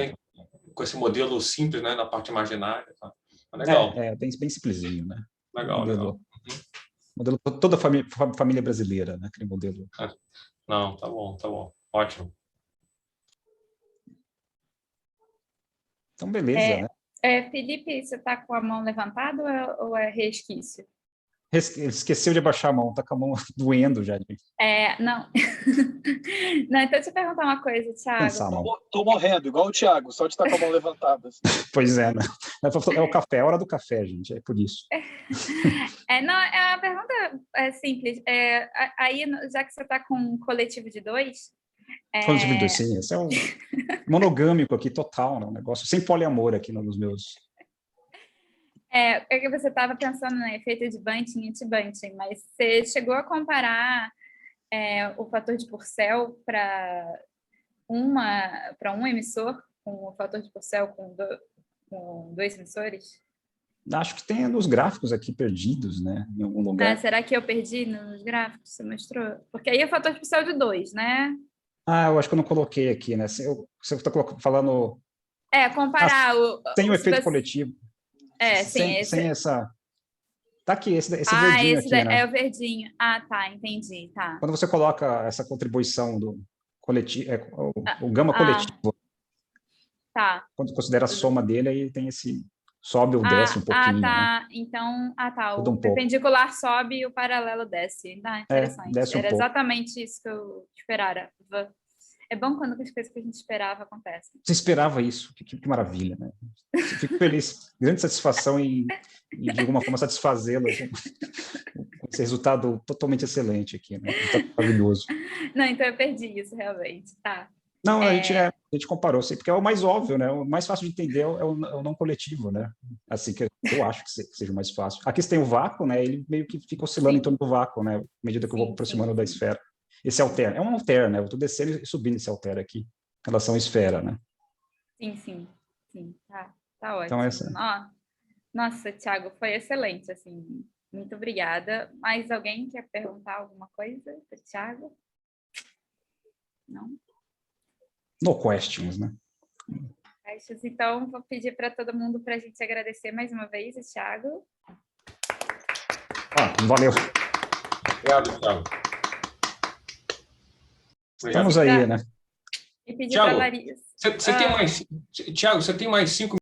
com esse modelo simples, né, na parte imaginária, tá? Legal. Bem simplesinho, né? Legal. Modelo toda a família brasileira, né? Aquele modelo. Não, tá bom. Ótimo. Então, beleza, né? Felipe, você está com a mão levantada ou é resquício? Esqueceu de abaixar a mão, tá com a mão doendo já. Não. Não, então deixa eu perguntar uma coisa, Thiago. Tô morrendo, igual o Thiago, só de estar com a mão levantada. Pois é, né? É o café, é a hora do café, gente, é por isso. A pergunta é simples. Aí, já que você está com um coletivo de dois... Coletivo de dois, sim, esse é um monogâmico aqui, total, né? Um negócio sem poliamor aqui nos meus... É que você estava pensando no efeito de bunching e anti-bunching, mas você chegou a comparar o fator de Purcell para um emissor, com o fator de Purcell com dois emissores? Acho que tem nos gráficos aqui perdidos, né? Em algum lugar. Será que eu perdi nos gráficos que você mostrou? Porque aí é fator especial de 2, né? Eu acho que eu não coloquei aqui, né? Você está falando... comparar Tem o efeito coletivo. Sim, sem essa... Tá aqui, esse verdinho esse aqui, né? é o verdinho. Tá, entendi, tá. Quando você coloca essa contribuição do coletivo, o gama coletivo, tá. quando considera a soma dele, aí tem esse... Sobe ou desce um pouquinho, tá. Né? Então, tá. Tudo O perpendicular sobe e o paralelo desce. Interessante. Desce Era pouco. exatamente isso que eu esperava. É bom quando as coisas que a gente esperava acontecem. Você esperava isso? Que maravilha, né? Fico feliz. Grande satisfação e de alguma forma, satisfazê-la com esse resultado totalmente excelente aqui, né? Maravilhoso. Não, então eu perdi isso, realmente. Tá. Não, a gente comparou, porque é o mais óbvio, né? O mais fácil de entender é o não coletivo, né? Assim que eu acho que seja o mais fácil. Aqui você tem o vácuo, né? Ele meio que fica oscilando em torno do vácuo, né? À medida que eu vou aproximando da esfera. Esse alter, é um alter, né? Eu estou descendo e subindo esse alter aqui, em relação à esfera, né? Sim. Tá ótimo. Então, Nossa, Thiago, foi excelente, assim. Muito obrigada. Mais alguém quer perguntar alguma coisa para o Thiago? Não? No questions, né? Então, vou pedir para todo mundo para a gente agradecer mais uma vez o Thiago. Valeu. Obrigado, Thiago. Estamos aí, né? E pedir para a Larissa. Thiago, você tem mais 5